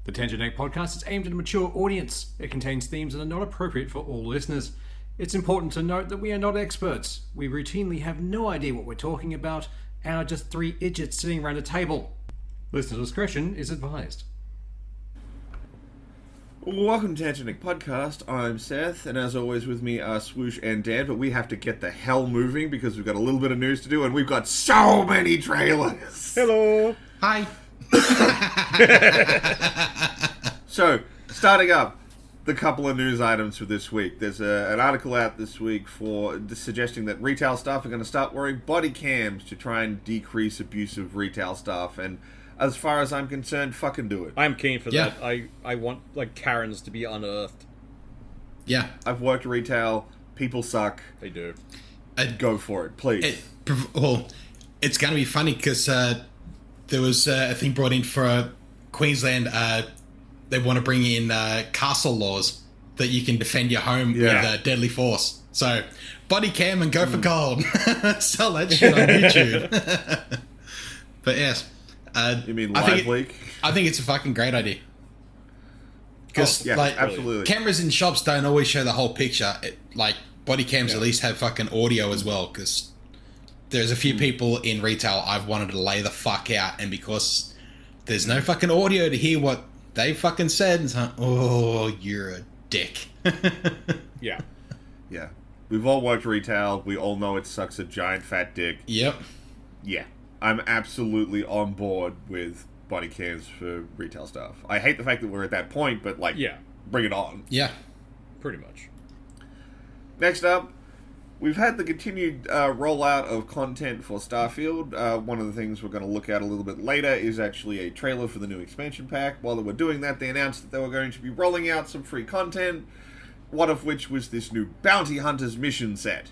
The Tangent Egg podcast is aimed at a mature audience. It contains themes that are not appropriate for all listeners. It's important to note that we are not experts. We routinely have no idea what we're talking about and are just three idiots sitting around a table. Listener discretion is advised. Welcome to Tangent Egg Podcast. I'm Seth, and as always with me are Swoosh and Dan, but we have to get the hell moving because we've got a little bit of news to do, and we've got so many trailers. Hello. Hi. So, starting up, the couple of news items for this week. There's an article out this week suggesting that retail staff are going to start wearing body cams to try and decrease abuse of retail staff, and as far as I'm concerned, fucking do it. I'm keen for Yeah. that. I want, like, Karens to be unearthed. Yeah. I've worked retail. People suck. They do. Go for it, please. It's going to be funny because there was a thing brought in for Queensland. They want to bring in castle laws that you can defend your home with deadly force. So, body cam and go for gold. Sell that shit on YouTube. But yes. You mean live leak? I think it's a fucking great idea. Because absolutely. Cameras in shops don't always show the whole picture. Body cams at least have fucking audio as well. Because there's a few people in retail I've wanted to lay the fuck out, and because there's no fucking audio to hear what they fucking said, it's like, oh, you're a dick. Yeah. Yeah. We've all worked retail. We all know it sucks a giant fat dick. Yep. Yeah. I'm absolutely on board with body cams for retail staff. I hate the fact that we're at that point, but, bring it on. Yeah. Pretty much. Next up, we've had the continued rollout of content for Starfield. One of the things we're going to look at a little bit later is actually a trailer for the new expansion pack. While they were doing that, they announced that they were going to be rolling out some free content, one of which was this new Bounty Hunters mission set.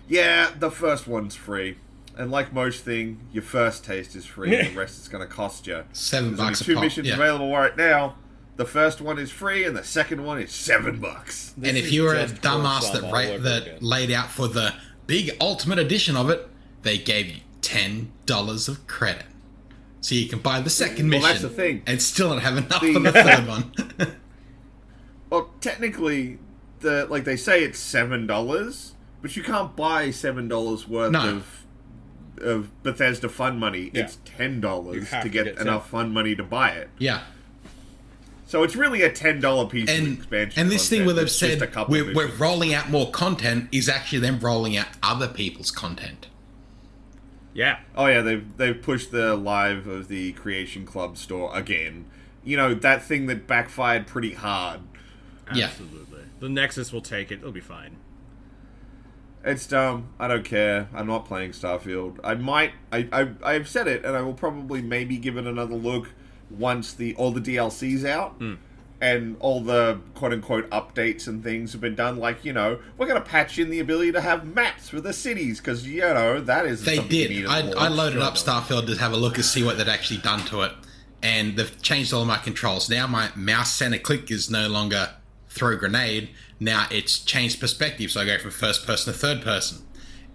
Yeah, the first one's free. And like most things, your first taste is free, and the rest is going to cost you. $7 There's a only two pop. missions available right now. The first one is free, and the second one is $7. And if you were a dumbass that laid out for the big ultimate edition of it, they gave you $10 of credit. So you can buy the second mission that's the thing. and still not have enough for the third one. Well, technically, they say it's $7, but you can't buy $7 worth of Bethesda fun money. Yeah. It's $10 to get enough 10. fun money to buy it. Yeah. So it's really a $10 piece of expansion. And this thing where they've It's just said a couple of we're missions. rolling out more content is actually them rolling out other people's content. Yeah. Oh yeah, they've pushed the live of the Creation Club store again. You know, that thing that backfired pretty hard. Absolutely. The Nexus will take it. It'll be fine. It's dumb. I don't care. I'm not playing Starfield. I've said it, and I will probably maybe give it another look once all the DLC's out and all the quote-unquote updates and things have been done. Like, we're going to patch in the ability to have maps for the cities, because, that is They something you did. need I loaded up Starfield to have a look and see what they'd actually done to it. And they've changed all of my controls. Now my mouse center click is no longer throw grenade. Now it's changed perspective, so I go from first person to third person.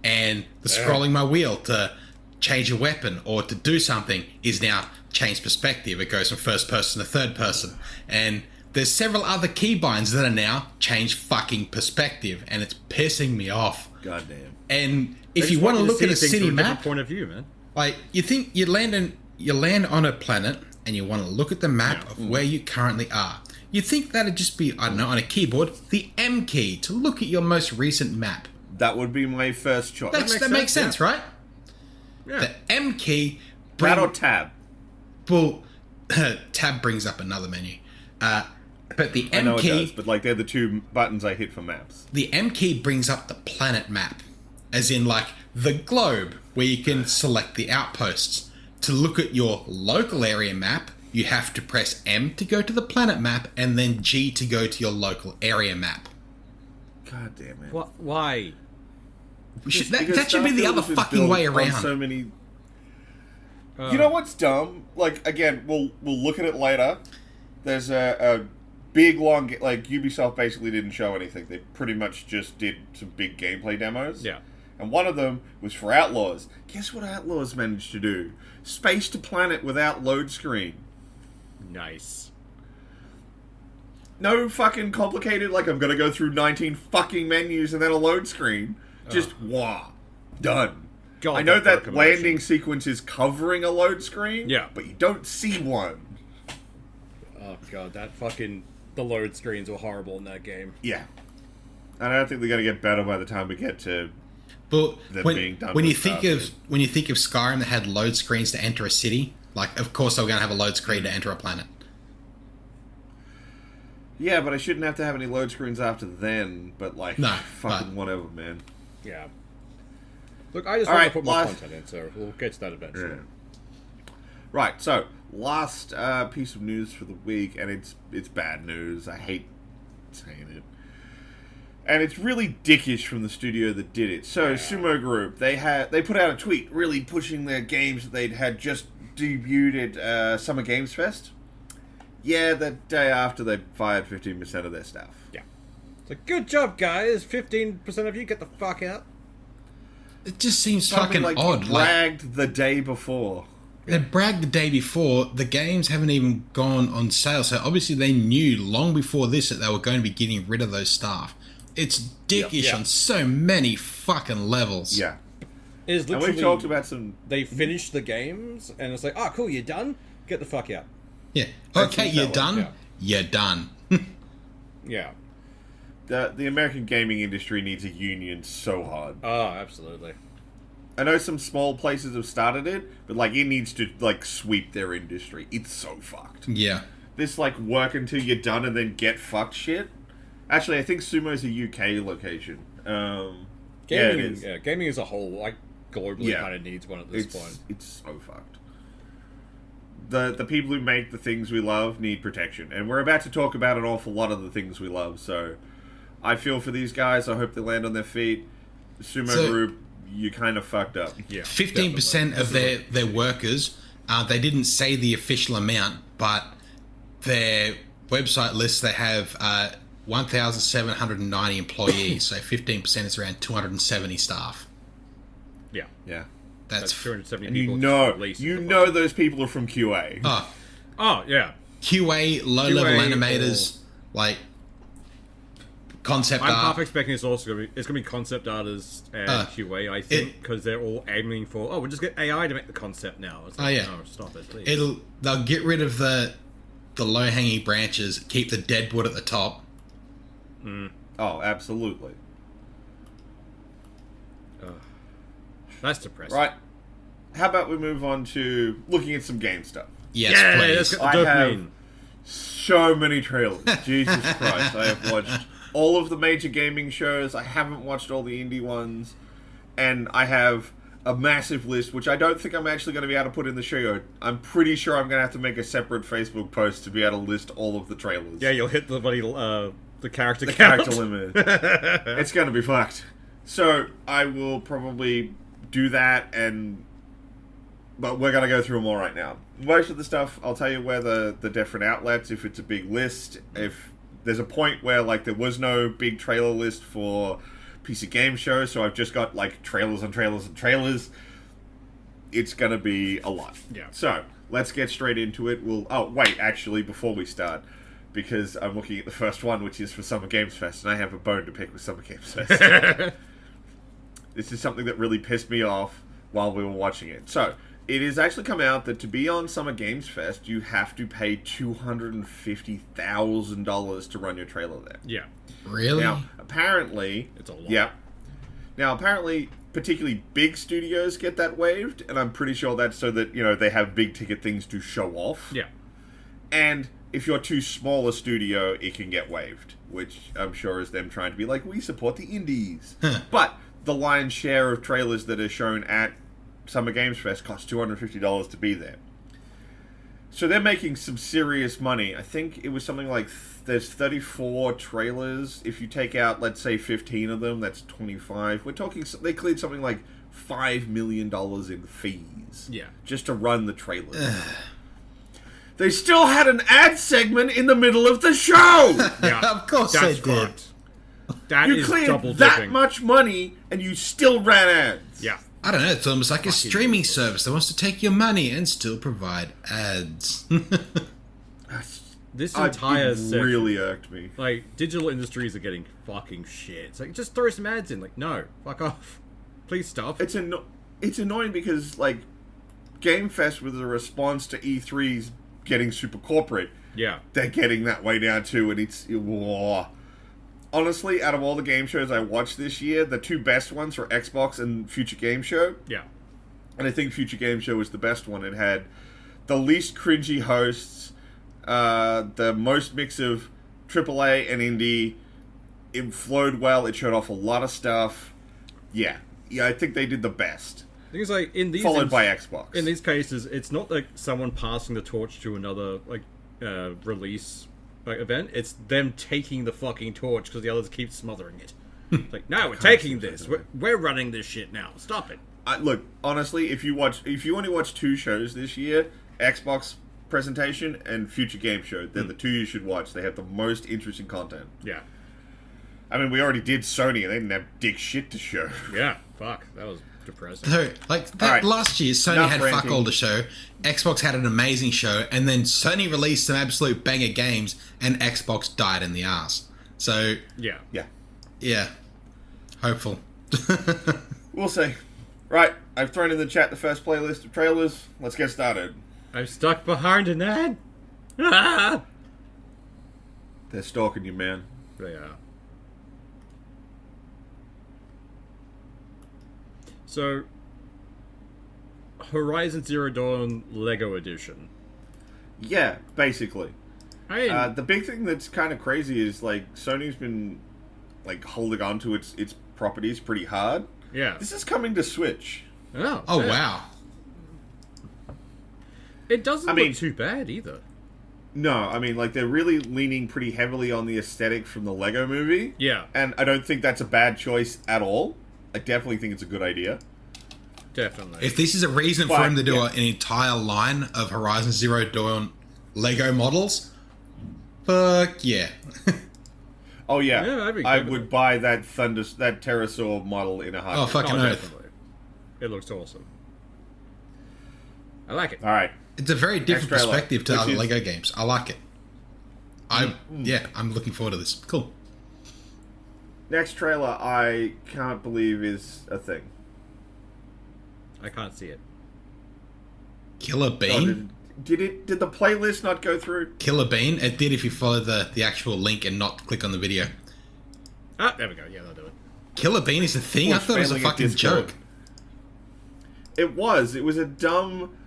And the scrolling my wheel to change a weapon or to do something is now changed perspective. It goes from first person to third person. And there's several other keybinds that are now changed fucking perspective, and it's pissing me off. Goddamn. And if you want to look at a city map, point of view, man. like you think you land on a planet and you want to look at the map of where you currently are. You'd think that'd just be, I don't know, on a keyboard, the M key to look at your most recent map. That would be my first choice. That makes sense, right? Yeah. The M key... That or tab. Well, tab brings up another menu. But the I know M it key... does, but they're the two buttons I hit for maps. The M key brings up the planet map. As in, the globe, where you can select the outposts. To look at your local area map, you have to press M to go to the planet map, and then G to go to your local area map. God damn it. What? Why? That should be the other fucking way around. So many... You know what's dumb? Again, we'll look at it later. There's a big, long... Ubisoft basically didn't show anything. They pretty much just did some big gameplay demos. Yeah. And one of them was for Outlaws. Guess what Outlaws managed to do? Space to planet without load screen. Nice. No fucking complicated, like, I'm gonna go through 19 fucking menus and then a load screen. Just, wah. Done. God, I know that commotion. landing sequence is covering a load screen, Yeah. but you don't see one. Oh god, the load screens were horrible in that game. Yeah. And I don't think they're gonna get better by the time we get to... But them when, being done when you with think Starfield. of when you think of Skyrim that had load screens to enter a city, like of course they were going to have a load screen to enter a planet. Yeah, but I shouldn't have to have any load screens after then, but, like, No, fucking but- whatever, man. Yeah. Look, I just All want right, to put more last- content in, so we'll get to that eventually. Yeah. Right, so last piece of news for the week, and it's bad news. I hate saying it, and it's really dickish from the studio that did it. So Sumo Group, they put out a tweet really pushing their games that they'd had just debuted at Summer Games Fest. Yeah, the day after they fired 15% of their staff. Yeah. It's like, good job, guys. 15% of you get the fuck out. It just seems Something fucking like odd. you bragged the day before. They bragged the day before. The games haven't even gone on sale, so obviously they knew long before this that they were going to be getting rid of those staff. It's dickish Yeah. on so many fucking levels. Yeah. It is And literally, we talked about some... they finished the games, and it's like, oh, cool, you're done? Get the fuck out. Yeah. That's Okay, what you're that done. was, You're done. Yeah. The American gaming industry needs a union so hard. Oh, absolutely. I know some small places have started it, but, like, it needs to, like, sweep their industry. It's so fucked. Yeah. This, like, work until you're done and then get fucked shit. Actually, I think Sumo's a UK location. Yeah, it Gaming, is. gaming as a whole, like, globally Yeah. kind of needs one at this point. It's so fucked. The people who make the things we love need protection. And we're about to talk about an awful lot of the things we love, so I feel for these guys. I hope they land on their feet. Sumo Group, you kind of fucked up. Yeah. 15% of their workers, they didn't say the official amount, but their website lists they have 1,790 employees, so 15% is around 270 staff. Yeah. Yeah. That's That's 270 And people. at least. you know those people are from QA. Oh, yeah. QA, low-level QA animators, like concept I'm art. half expecting it's also going to be concept artists and QA, I think, because they're all aiming for, we'll just get AI to make the concept now. It's like, yeah. no, stop it, please. They'll get rid of the low-hanging branches, keep the dead wood at the top. Oh, absolutely. That's depressing. Right. How about we move on to looking at some game stuff? Yes, Yeah, please. let's get the I have dopamine. so many trailers. Jesus Christ. I have watched all of the major gaming shows. I haven't watched all the indie ones. And I have a massive list, which I don't think I'm actually going to be able to put in the show. I'm pretty sure I'm going to have to make a separate Facebook post to be able to list all of the trailers. Yeah, you'll hit the bloody, the character The count. character limit. It's going to be fucked. So I will probably do that, but we're going to go through them all right now. Most of the stuff, I'll tell you where the different outlets, if it's a big list, if there's a point where, like, there was no big trailer list for PC Game Show, so I've just got, like, trailers and trailers and trailers, it's going to be a lot. Yeah. So, let's get straight into it. Actually, before we start, because I'm looking at the first one, which is for Summer Games Fest, and I have a bone to pick with Summer Games Fest. This is something that really pissed me off while we were watching it. So, it has actually come out that to be on Summer Games Fest, you have to pay $250,000 to run your trailer there. Yeah. Really? Now, apparently... It's a lot. Yeah. Now, apparently, particularly big studios get that waived, and I'm pretty sure that's so that, they have big ticket things to show off. Yeah. And if you're too small a studio, it can get waived, which I'm sure is them trying to be like, we support the indies. But the lion's share of trailers that are shown at Summer Games Fest cost $250 to be there. So they're making some serious money. I think it was something like there's 34 trailers. If you take out, let's say, 15 of them, that's 25. We're talking, they cleared something like $5 million in fees. Yeah. Just to run the trailers. They still had an ad segment in the middle of the show! Yeah. Of course That's they did. fucked. That You is cleared double that dipping. much money, and you still ran ads. Yeah. I don't know, it's almost like a streaming service that wants to take your money and still provide ads. this entire it section, really irked me. like, digital industries are getting fucking shit. It's like, just throw some ads in. Like, no, fuck off. Please stop. It's annoying because, like, Game Fest was a response to E3's getting super corporate. Yeah. They're getting that way now too, and it's... Whoa. Honestly, out of all the game shows I watched this year, the two best ones were Xbox and Future Game Show. Yeah. And I think Future Game Show was the best one. It had the least cringy hosts, the most mix of AAA and indie. It flowed well. It showed off a lot of stuff. Yeah, I think they did the best. Things like in these followed by Xbox. In these cases, it's not like someone passing the torch to another like release like event. It's them taking the fucking torch because the others keep smothering it. It's like, no, we're taking this. We're running this shit now. Stop it. Look, honestly, if you only watch two shows this year, Xbox presentation and Future Game Show, they're the two you should watch. They have the most interesting content. Yeah. I mean, we already did Sony, and they didn't have dick shit to show. Yeah, fuck. That was depressing. So, like, that last year, Sony had fuck all to show. Xbox had an amazing show, and then Sony released some absolute banger games, and Xbox died in the ass. So, yeah. Hopeful. We'll see. Right, I've thrown in the chat the first playlist of trailers. Let's get started. I'm stuck behind an ad. Ah! They're stalking you, man. They are. So, Horizon Zero Dawn Lego Edition. Yeah, basically. I mean, the big thing that's kind of crazy is, like, Sony's been, like, holding on to its properties pretty hard. yeah. This is coming to Switch. Oh, Oh, yeah. wow. It doesn't mean- look too bad either. No, I mean, like, they're really leaning pretty heavily on the aesthetic from the Lego movie. Yeah, And I don't think that's a bad choice at all. I definitely think it's a good idea. definitely. If this is a reason for But, him to do yeah. an entire line of Horizon Zero Dawn Lego models, fuck yeah. Oh, yeah. Yeah, I'd be I good with would it. buy that Pterosaur model in a heartbeat. Oh, fucking oath. Definitely. It looks awesome. I like it. All right. It's a very different trailer, perspective to which other is- Lego games. I like it. I'm looking forward to this. Cool. Next trailer, I can't believe is a thing. I can't see it. Killer Oh, Bean? did the playlist not go through? Killer Bean? It did if you follow the actual link and not click on the video. Ah, there we go. Yeah, that'll do it. Killer Bean is a thing? I Or thought it was a failing at fucking Discord. joke. It was a dumb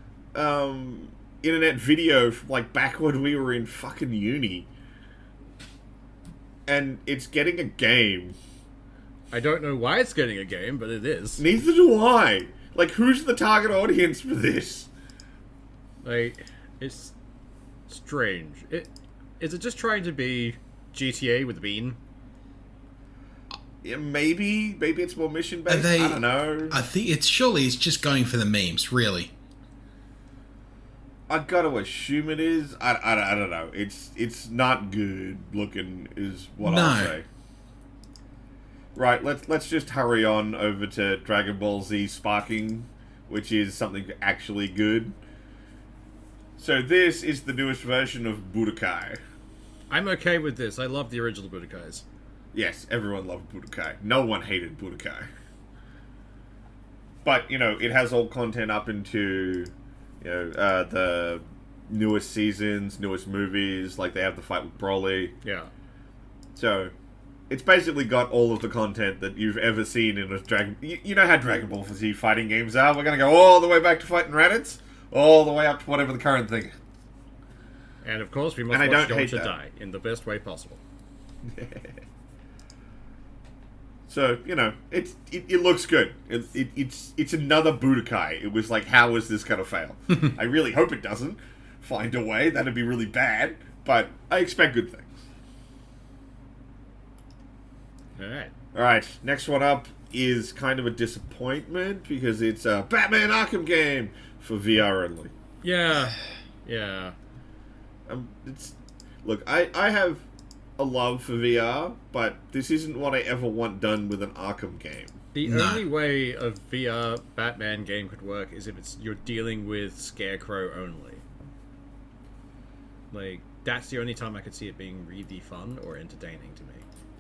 internet video from, like, back when we were in fucking uni. And it's getting a game. I don't know why it's getting a game, but it is. Neither do I. Like, who's the target audience for this? Like, it's strange. Is it just trying to be GTA with Bean? Yeah, maybe it's more mission based. I don't know. I think it's just going for the memes, really. I gotta assume it is. I don't know. It's not good looking, is what No. I'll say. Right, let's just hurry on over to Dragon Ball Z Sparking, which is something actually good. So this is the newest version of Budokai. I'm okay with this. I love the original Budokais. Yes, everyone loved Budokai. No one hated Budokai. But, it has all content up into, the newest seasons, newest movies. Like, they have the fight with Broly. Yeah. So, it's basically got all of the content that you've ever seen in a Dragon... You know how Dragon Ball Z fighting games are? We're going to go all the way back to fighting Raditz, all the way up to whatever the current thing. And of course, we must And I watch don't hate Yamcha that. die in the best way possible. So, it looks good. It's another Budokai. It was like, how is this going to fail? I really hope it doesn't find a way. That'd be really bad. But I expect good things. Alright. Alright, next one up is kind of a disappointment because it's a Batman Arkham game for VR only. Yeah. Yeah. Look, I have a love for VR, but this isn't what I ever want done with an Arkham game. The No. only way a VR Batman game could work is if you're dealing with Scarecrow only. Like, that's the only time I could see it being really fun or entertaining to me.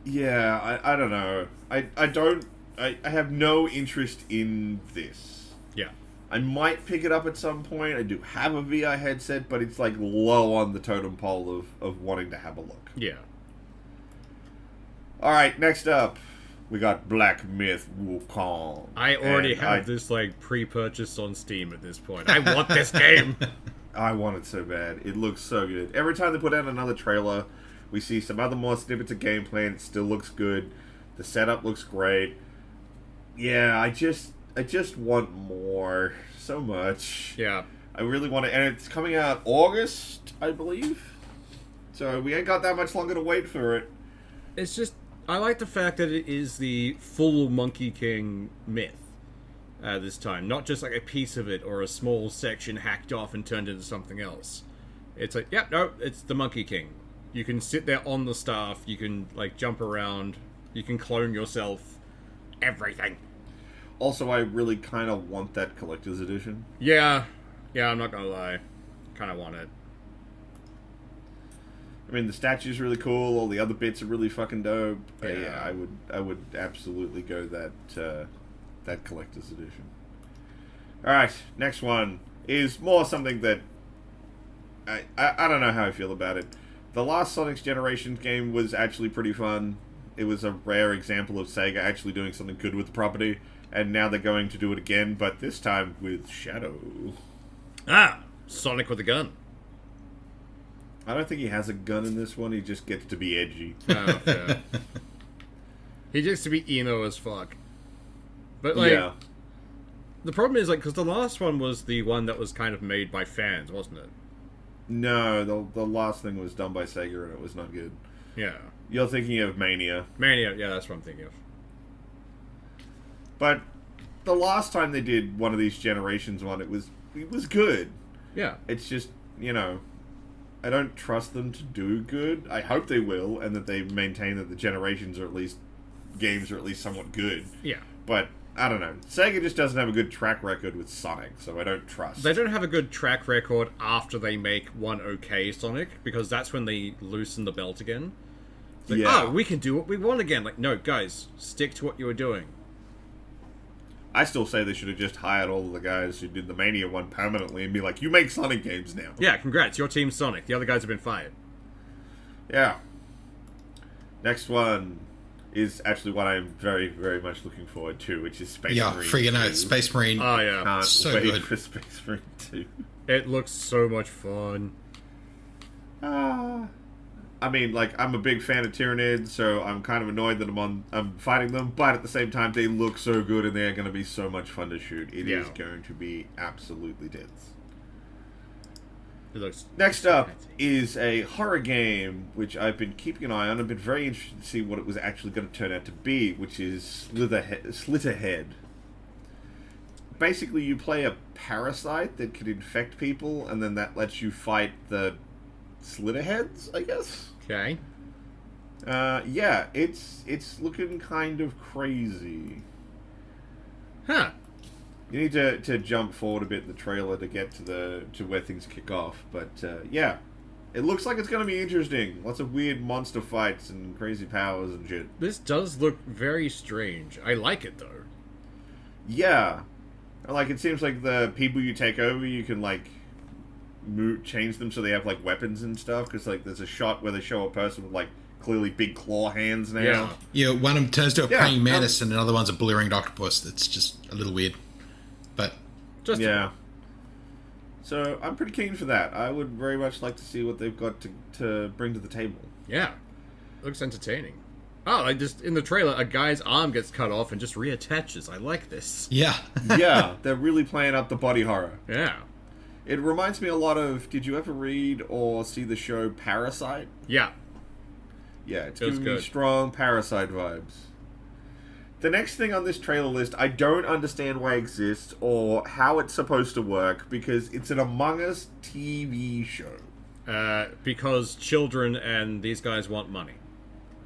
Yeah, I don't know. I have no interest in this. Yeah. I might pick it up at some point. I do have a VR headset, but it's like low on the totem pole of wanting to have a look. Yeah. Alright, next up, we got Black Myth Wukong. I already have this, like, pre-purchased on Steam at this point. I want this game! I want it so bad. It looks so good. Every time they put out another trailer, we see some other more snippets of gameplay, and it still looks good. The setup looks great. Yeah, I just want more. So much. Yeah. I really want it. And it's coming out August, I believe. So we ain't got that much longer to wait for it. It's just, I like the fact that it is the full Monkey King myth this time. Not just like a piece of it or a small section hacked off and turned into something else. It's like, yeah, no, it's the Monkey King. You can sit there on the staff, you can like jump around, you can clone yourself, everything. Also, I really kind of want that collector's edition. Yeah, I'm not gonna lie. Kind of want it. I mean, the statue's really cool. All the other bits are really fucking dope. Yeah. I would absolutely go that collector's edition. All right, next one is more something that I don't know how I feel about it. The last Sonic's Generations game was actually pretty fun. It was a rare example of Sega actually doing something good with the property, and now they're going to do it again, but this time with Shadow. Ah, Sonic with a gun. I don't think he has a gun in this one. He just gets to be edgy. Oh, yeah. He gets to be emo as fuck. But, like, yeah. The problem is, like, because the last one was the one that was kind of made by fans, wasn't it? No, the last thing was done by Sega and it was not good. Yeah. You're thinking of Mania. Mania, yeah, that's what I'm thinking of. But the last time they did one of these Generations one, it was good. Yeah. It's just, you know, I don't trust them to do good. I hope they will, and that they maintain that the Generations are at least games are at least somewhat good. Yeah. But I don't know. Sega just doesn't have a good track record with Sonic, so I don't trust. They don't have a good track record after they make one okay Sonic, because that's when they loosen the belt again. It's like, Yeah. oh, we can do what we want again. Like, no, guys, stick to what you were doing. I still say they should have just hired all of the guys who did the Mania one permanently and be like, you make Sonic games now. Yeah, congrats, your team's Sonic. The other guys have been fired. Yeah. Next one is actually what I'm very, very much looking forward to, which is Space Marine. Yeah, freaking out. 2. Space Marine. Oh, yeah. Can't So wait good. for Space Marine 2. It looks so much fun. I mean, like, I'm a big fan of Tyranids, so I'm kind of annoyed that I'm fighting them, but at the same time, they look so good and they're going to be so much fun to shoot. It is going to be absolutely dense. It looks Next up is a horror game, which I've been keeping an eye on. I've been very interested to see what it was actually going to turn out to be, which is Slitterhead. Basically, you play a parasite that can infect people, and then that lets you fight the Slitterheads, I guess? okay. Yeah, it's looking kind of crazy. Huh. You need to jump forward a bit in the trailer to get to where things kick off, but yeah, it looks like it's going to be interesting. Lots of weird monster fights and crazy powers and shit. This does look very strange. I like it, though. Yeah, like it seems like the people you take over, you can like change them so they have like weapons and stuff. Because like there's a shot where they show a person with like clearly big claw hands now. Yeah. Yeah, one of them turns to a Yeah, praying mantis and another one's a blue-ringed octopus. That's just a little weird. But Just Yeah. So I'm pretty keen for that. I would very much like to see what they've got to bring to the table. Yeah. Looks entertaining. Oh, I just in the trailer, a guy's arm gets cut off and just reattaches. I like this. yeah. Yeah, they're really playing up the body horror. Yeah. It reminds me a lot of. Did you ever read or see the show Parasite? Yeah. Yeah, it's It was giving me good. strong Parasite vibes. The next thing on this trailer list, I don't understand why it exists or how it's supposed to work because it's an Among Us TV show. Because children and these guys want money.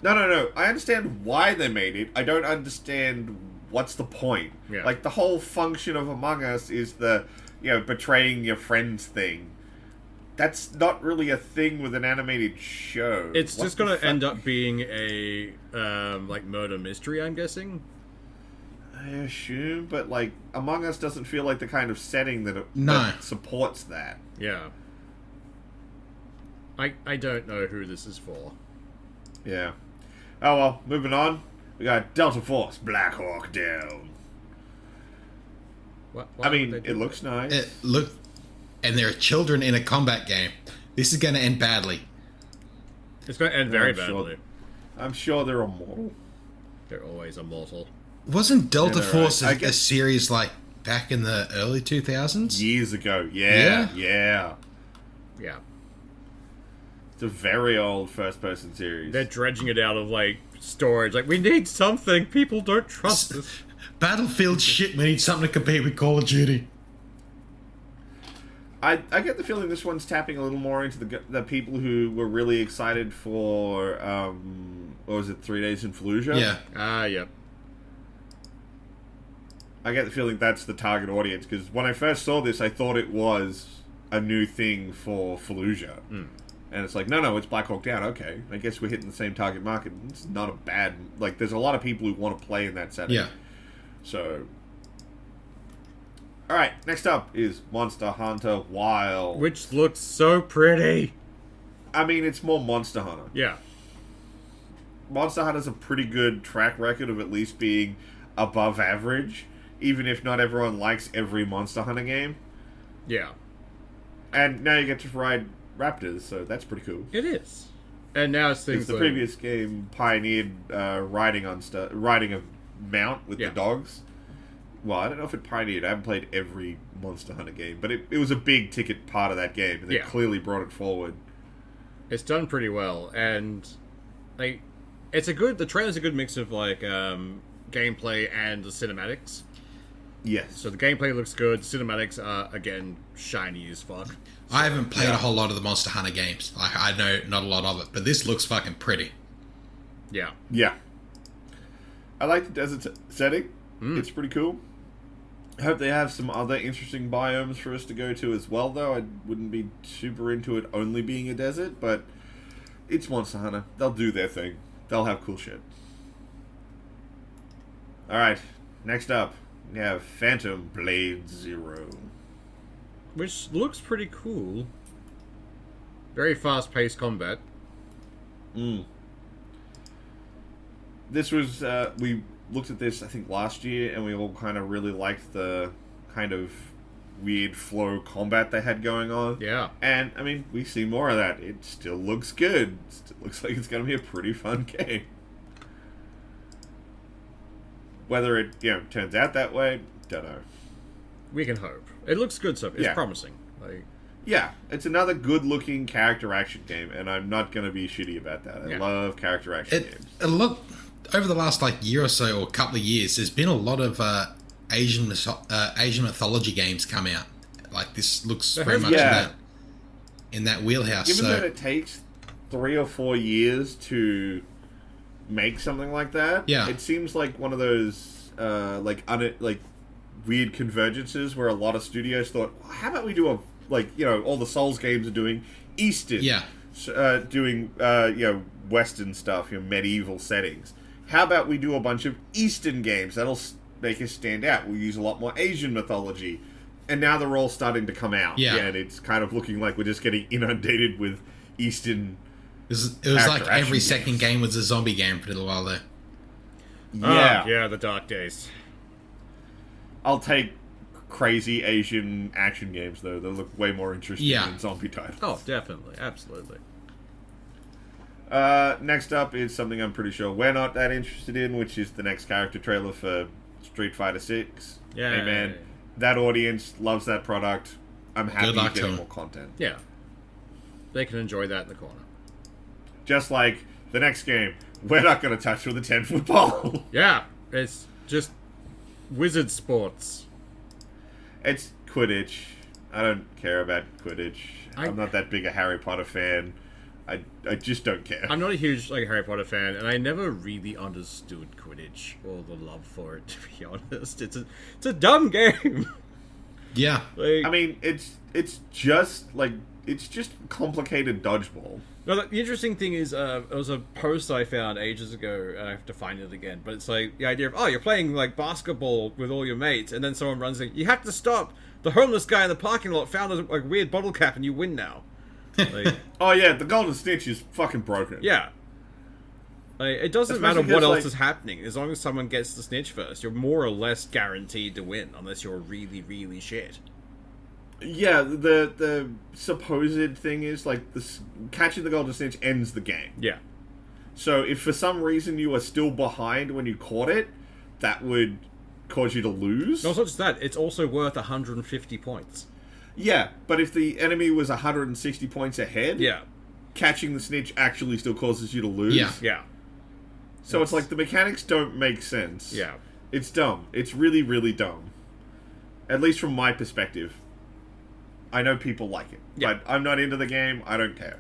No. I understand why they made it. I don't understand what's the point. Yeah. Like, the whole function of Among Us is the, betraying your friends thing. that's not really a thing with an animated show. It's What just the gonna fuck? end up being a like murder mystery, I'm guessing. I assume, but like Among Us doesn't feel like the kind of setting No. that supports that. Yeah. I don't know who this is for. Yeah. Oh well, moving on. We got Delta Force Black Hawk Down. Why I would mean, they do it looks nice. And there are children in a combat game. This is going to end badly. that? It's gonna end very I'm sure. badly. I'm sure they're immortal. They're always immortal. Wasn't Delta they're Force right. I a guess- series like back in the early 2000s? Years ago. Yeah. Yeah. It's a very old first-person series. They're dredging it out of like storage. Like, we need something. People don't trust us. Battlefield shit, we need something to compete with Call of Duty. I get the feeling this one's tapping a little more into the people who were really excited for what was it, 3 Days in Fallujah? Yeah. Yep. I get the feeling that's the target audience, because when I first saw this, I thought it was a new thing for Fallujah. And it's like, no, it's Black Hawk Down. Okay, I guess we're hitting the same target market. It's not a bad... Like, there's a lot of people who want to play in that setting. Yeah. So... Alright, next up is Monster Hunter Wild. Which looks so pretty. I mean, it's more Monster Hunter. Yeah. Monster Hunter's a pretty good track record of at least being above average, even if not everyone likes every Monster Hunter game. Yeah. And now you get to ride raptors, so that's pretty cool. It is. And now it's things Because the like... previous game pioneered riding a mount with Yeah. the dogs. Well, I don't know if it pioneered. I haven't played every Monster Hunter game, but it was a big ticket part of that game, and they Yeah. clearly brought it forward. It's done pretty well, and like the trailer's a good mix of like gameplay and the cinematics. Yes. So the gameplay looks good, the cinematics are again shiny as fuck. I haven't played a whole lot of the Monster Hunter games. Like, I know not a lot of it, but this looks fucking pretty. Yeah. Yeah. I like the desert setting. It's pretty cool. I hope they have some other interesting biomes for us to go to as well, though. I wouldn't be super into it only being a desert, but it's Monster Hunter. They'll do their thing. They'll have cool shit. Alright, next up, we have Phantom Blade Zero. Which looks pretty cool. Very fast-paced combat. This was, we looked at this, I think, last year, and we all kind of really liked the kind of weird flow combat they had going on. Yeah. And, I mean, we see more of that. It still looks good. It still looks like it's going to be a pretty fun game. Whether it, turns out that way, don't know. We can hope. It looks good stuff. It's Yeah. promising. Like, Yeah, it's another good-looking character action game, and I'm not going to be shitty about that. I Yeah. love character action games. Over the last year or so, or couple of years, there's been a lot of Asian mythology games come out. Like, this looks very much Yeah. in that wheelhouse. Given So that it takes 3 or 4 years to make something like that, Yeah. it seems like one of those weird convergences where a lot of studios thought, well, how about we do all the Souls games are doing Eastern, Yeah. doing Western stuff, medieval settings. How about we do a bunch of Eastern games that'll make us stand out? We'll use a lot more Asian mythology. And now they're all starting to come out. Yeah. And it's kind of looking like we're just getting inundated with Eastern... it was character like action every second games. game was a zombie game for a little while there. yeah, the dark days. I'll take crazy Asian action games, though. They look way more interesting Yeah. than zombie titles. Oh, definitely. Absolutely. Next up is something I'm pretty sure we're not that interested in, which is the next character trailer for Street Fighter 6. Yeah. Hey, man, that audience loves that product. I'm happy Good luck to getting them. more content. Yeah. They can enjoy that in the corner. Just like the next game, we're not going to touch with a 10-foot pole. Yeah. It's just wizard sports. It's Quidditch. I don't care about Quidditch. I'm not that big a Harry Potter fan. I just don't care. I'm not a huge Harry Potter fan, and I never really understood Quidditch or the love for it. To be honest, it's a dumb game. Yeah. Like, I mean, it's just like it's just complicated dodgeball. No, the interesting thing is, it was a post I found ages ago, and I have to find it again, but it's like, the idea of, oh, you're playing, like, basketball with all your mates, and then someone runs like, you have to stop! The homeless guy in the parking lot found a, like, weird bottle cap, and you win now. Like, Oh yeah, the golden snitch is fucking broken. yeah. Like, it doesn't Especially matter what 'cause, else like- is happening, as long as someone gets the snitch first, you're more or less guaranteed to win, unless you're really, really shit. Yeah, the supposed thing is, like, catching the golden snitch ends the game. Yeah. So if for some reason you are still behind when you caught it, that would cause you to lose. No, it's not just that, it's also worth 150 points. Yeah, but if the enemy was 160 points ahead, Yeah. catching the snitch actually still causes you to lose. Yeah. Yeah. So it's like the mechanics don't make sense. Yeah. It's dumb. It's really, really dumb. At least from my perspective. I know people like it, Yeah. but I'm not into the game. I don't care.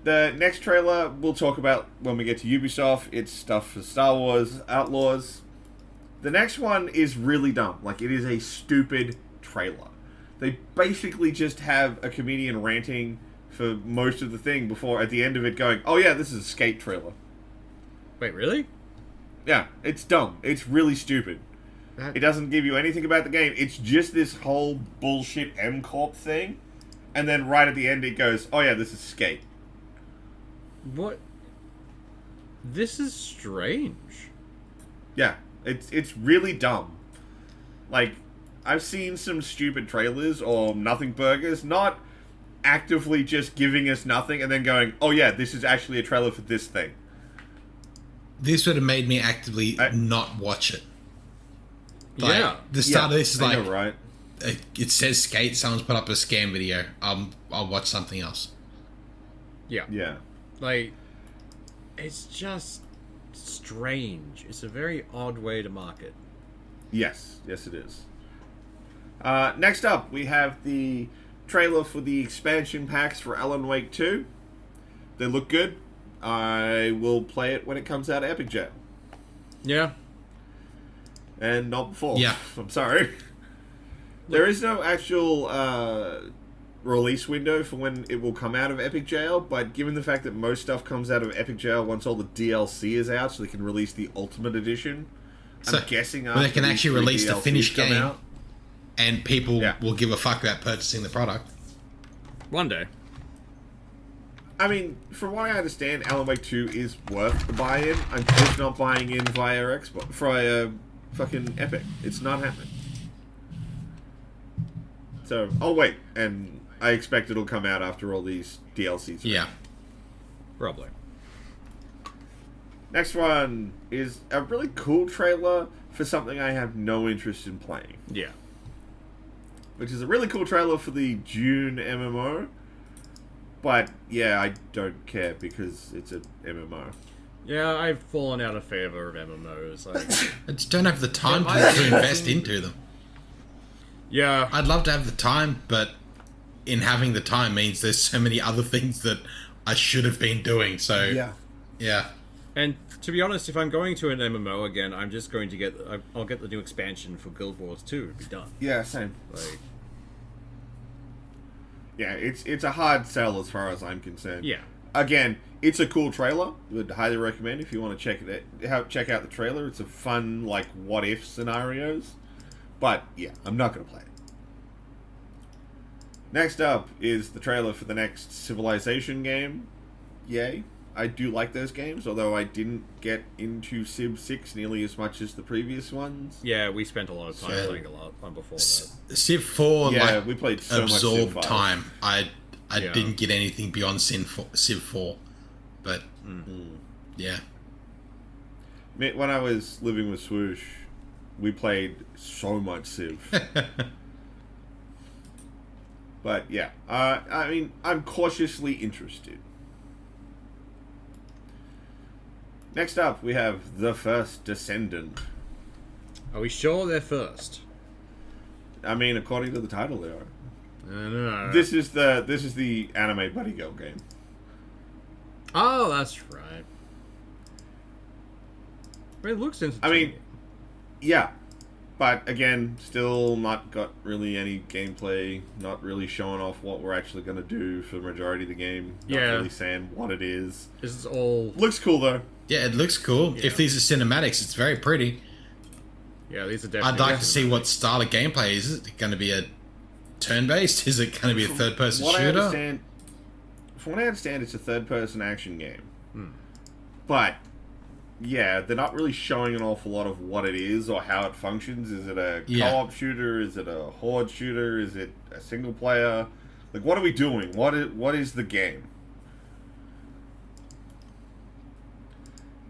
The next trailer we'll talk about when we get to Ubisoft. It's stuff for Star Wars Outlaws. The next one is really dumb. Like, it is a stupid trailer. They basically just have a comedian ranting for most of the thing before, at the end of it, going, oh yeah, this is a skate trailer. Wait, really? Yeah, it's dumb. It's really stupid. It doesn't give you anything about the game. It's just this whole bullshit M-Corp thing. And then right at the end it goes, oh yeah, this is skate. What? This is strange. Yeah, it's really dumb. Like, I've seen some stupid trailers or nothing burgers, not actively just giving us nothing and then going, oh yeah, this is actually a trailer for this thing. This would have made me actively not watch it. Like, Yeah. the start of this is I like, know, right? it says skate, someone's put up a scam video. I'll watch something else. Yeah. Yeah. Like, it's just strange. It's a very odd way to market. Yes, yes it is. Next up, we have the trailer for the expansion packs for Alan Wake 2. They look good. I will play it when it comes out of Epic Jail. Yeah. And not before. Yeah. I'm sorry. There is no actual release window for when it will come out of Epic Jail, but given the fact that most stuff comes out of Epic Jail once all the DLC is out, so they can release the Ultimate Edition, I'm guessing well, they can these actually three release the DLCs finished come game, out- and people Yeah. will give a fuck about purchasing the product. One day. I mean, from what I understand, Alan Wake 2 is worth the buy-in. I'm just not buying in via Xbox, via fucking Epic. It's not happening. So, I'll wait, and I expect it'll come out after all these DLCs. Yeah. Probably. Next one is a really cool trailer for something I have no interest in playing. Yeah. Which is a really cool trailer for the June MMO. But, yeah, I don't care because it's an MMO. Yeah, I've fallen out of favor of MMOs. Like, I just don't have the time Yeah, to invest into them. yeah. I'd love to have the time, but in having the time means there's so many other things that I should have been doing. So, yeah. And to be honest, if I'm going to an MMO again, I'm just going to get... I'll get the new expansion for Guild Wars 2 to be done. Yeah, same. Like, Yeah, it's a hard sell as far as I'm concerned. yeah. Again, it's a cool trailer. Would highly recommend if you want to check out the trailer. It's a fun, like, what if scenarios. But yeah, I'm not going to play it. Next up is the trailer for the next Civilization game. Yay. I do like those games, although I didn't get into Civ 6 nearly as much as the previous ones. Yeah, we spent a lot of time So- playing a lot before that. Civ 4 Yeah, like we played so much Civ absorbed 5. time. I Yeah. didn't get anything beyond Civ 4, but yeah. When I was living with Swoosh, we played so much Civ. But yeah, I mean, I'm cautiously interested. Next up, we have The First Descendant. Are we sure they're first? I mean, according to the title, they are. I don't know. This is the anime buddy girl game. Oh, that's right. I mean, it looks interesting. I mean, yeah, But again, still not got really any gameplay, not really showing off what we're actually going to do for the majority of the game. Not really saying what it is. This is all... Looks cool, though. Yeah, it looks cool. Yeah. If these are cinematics, it's very pretty. Yeah, these are definitely... I'd like to see what style of gameplay. Is it going to be a turn-based? Is it going to be a third-person shooter? From what I understand, it's a third-person action game. But, yeah, they're not really showing an awful lot of what it is or how it functions. Is it a co-op shooter? Is it a horde shooter? Is it a single player? Like, what are we doing? What is the game?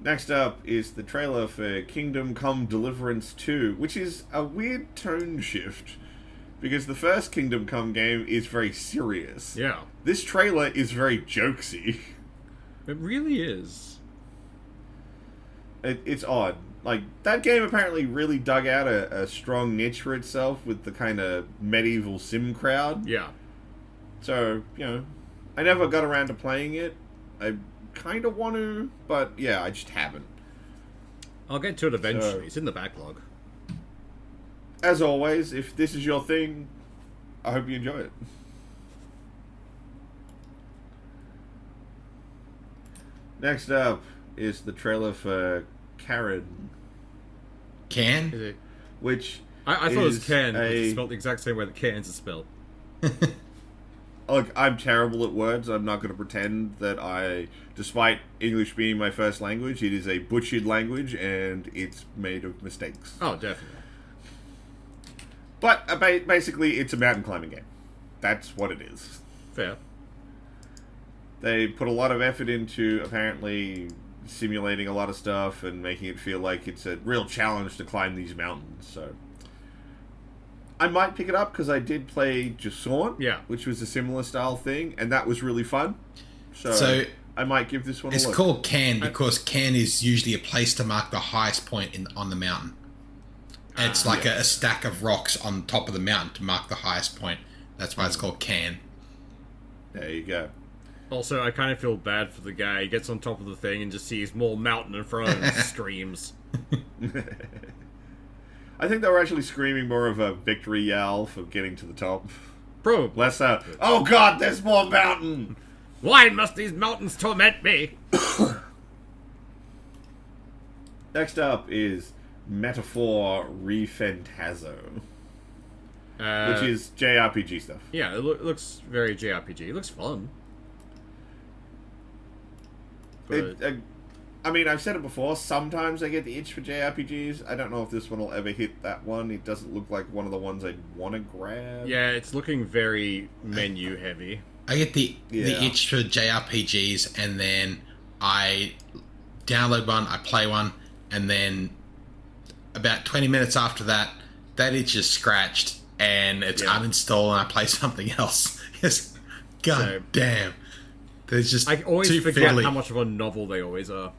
Next up is the trailer for Kingdom Come Deliverance 2, which is a weird tone shift, because the first Kingdom Come game is very serious. Yeah. This trailer is very jokesy. It really is. It's odd. Like, that game apparently really dug out a strong niche for itself with the kind of medieval sim crowd. Yeah. So, I never got around to playing it. I kind of want to, but yeah, I just haven't. I'll get to it eventually. It's in the backlog. As always, if this is your thing, I hope you enjoy it. Next up is the trailer for Karen. Can? Is it? Which I thought it was Can, but a- it's spelled the exact same way that Cans is spelled. Look, I'm terrible at words. I'm not going to pretend that despite English being my first language, it is a butchered language and it's made of mistakes. Oh, definitely. But basically, it's a mountain climbing game. That's what it is. Fair. They put a lot of effort into apparently simulating a lot of stuff and making it feel like it's a real challenge to climb these mountains. So I might pick it up because I did play Jason, which was a similar style thing, and that was really fun. So I might give this one a look. It's called Can because Can is usually a place to mark the highest point on the mountain. It's like a stack of rocks on top of the mountain to mark the highest point. That's why it's called Can. There you go. Also, I kind of feel bad for the guy. He gets on top of the thing and just sees more mountain in front of him and screams. I think they were actually screaming more of a victory yell for getting to the top. Probably. Less oh god, there's more mountain! Why must these mountains torment me? Next up is Metaphor Refentazo, which is JRPG stuff. Yeah, it looks very JRPG. It looks fun. But... I mean, I've said it before, sometimes I get the itch for JRPGs. I don't know if this one will ever hit that one. It doesn't look like one of the ones I'd want to grab. Yeah, it's looking very menu heavy. I get the itch for JRPGs, and then I download one, I play one, and then about 20 minutes after that itch is scratched, and it's uninstalled, and I play something else. Yes, God damn. There's just I always too forget fiddly. how much of a novel they always are.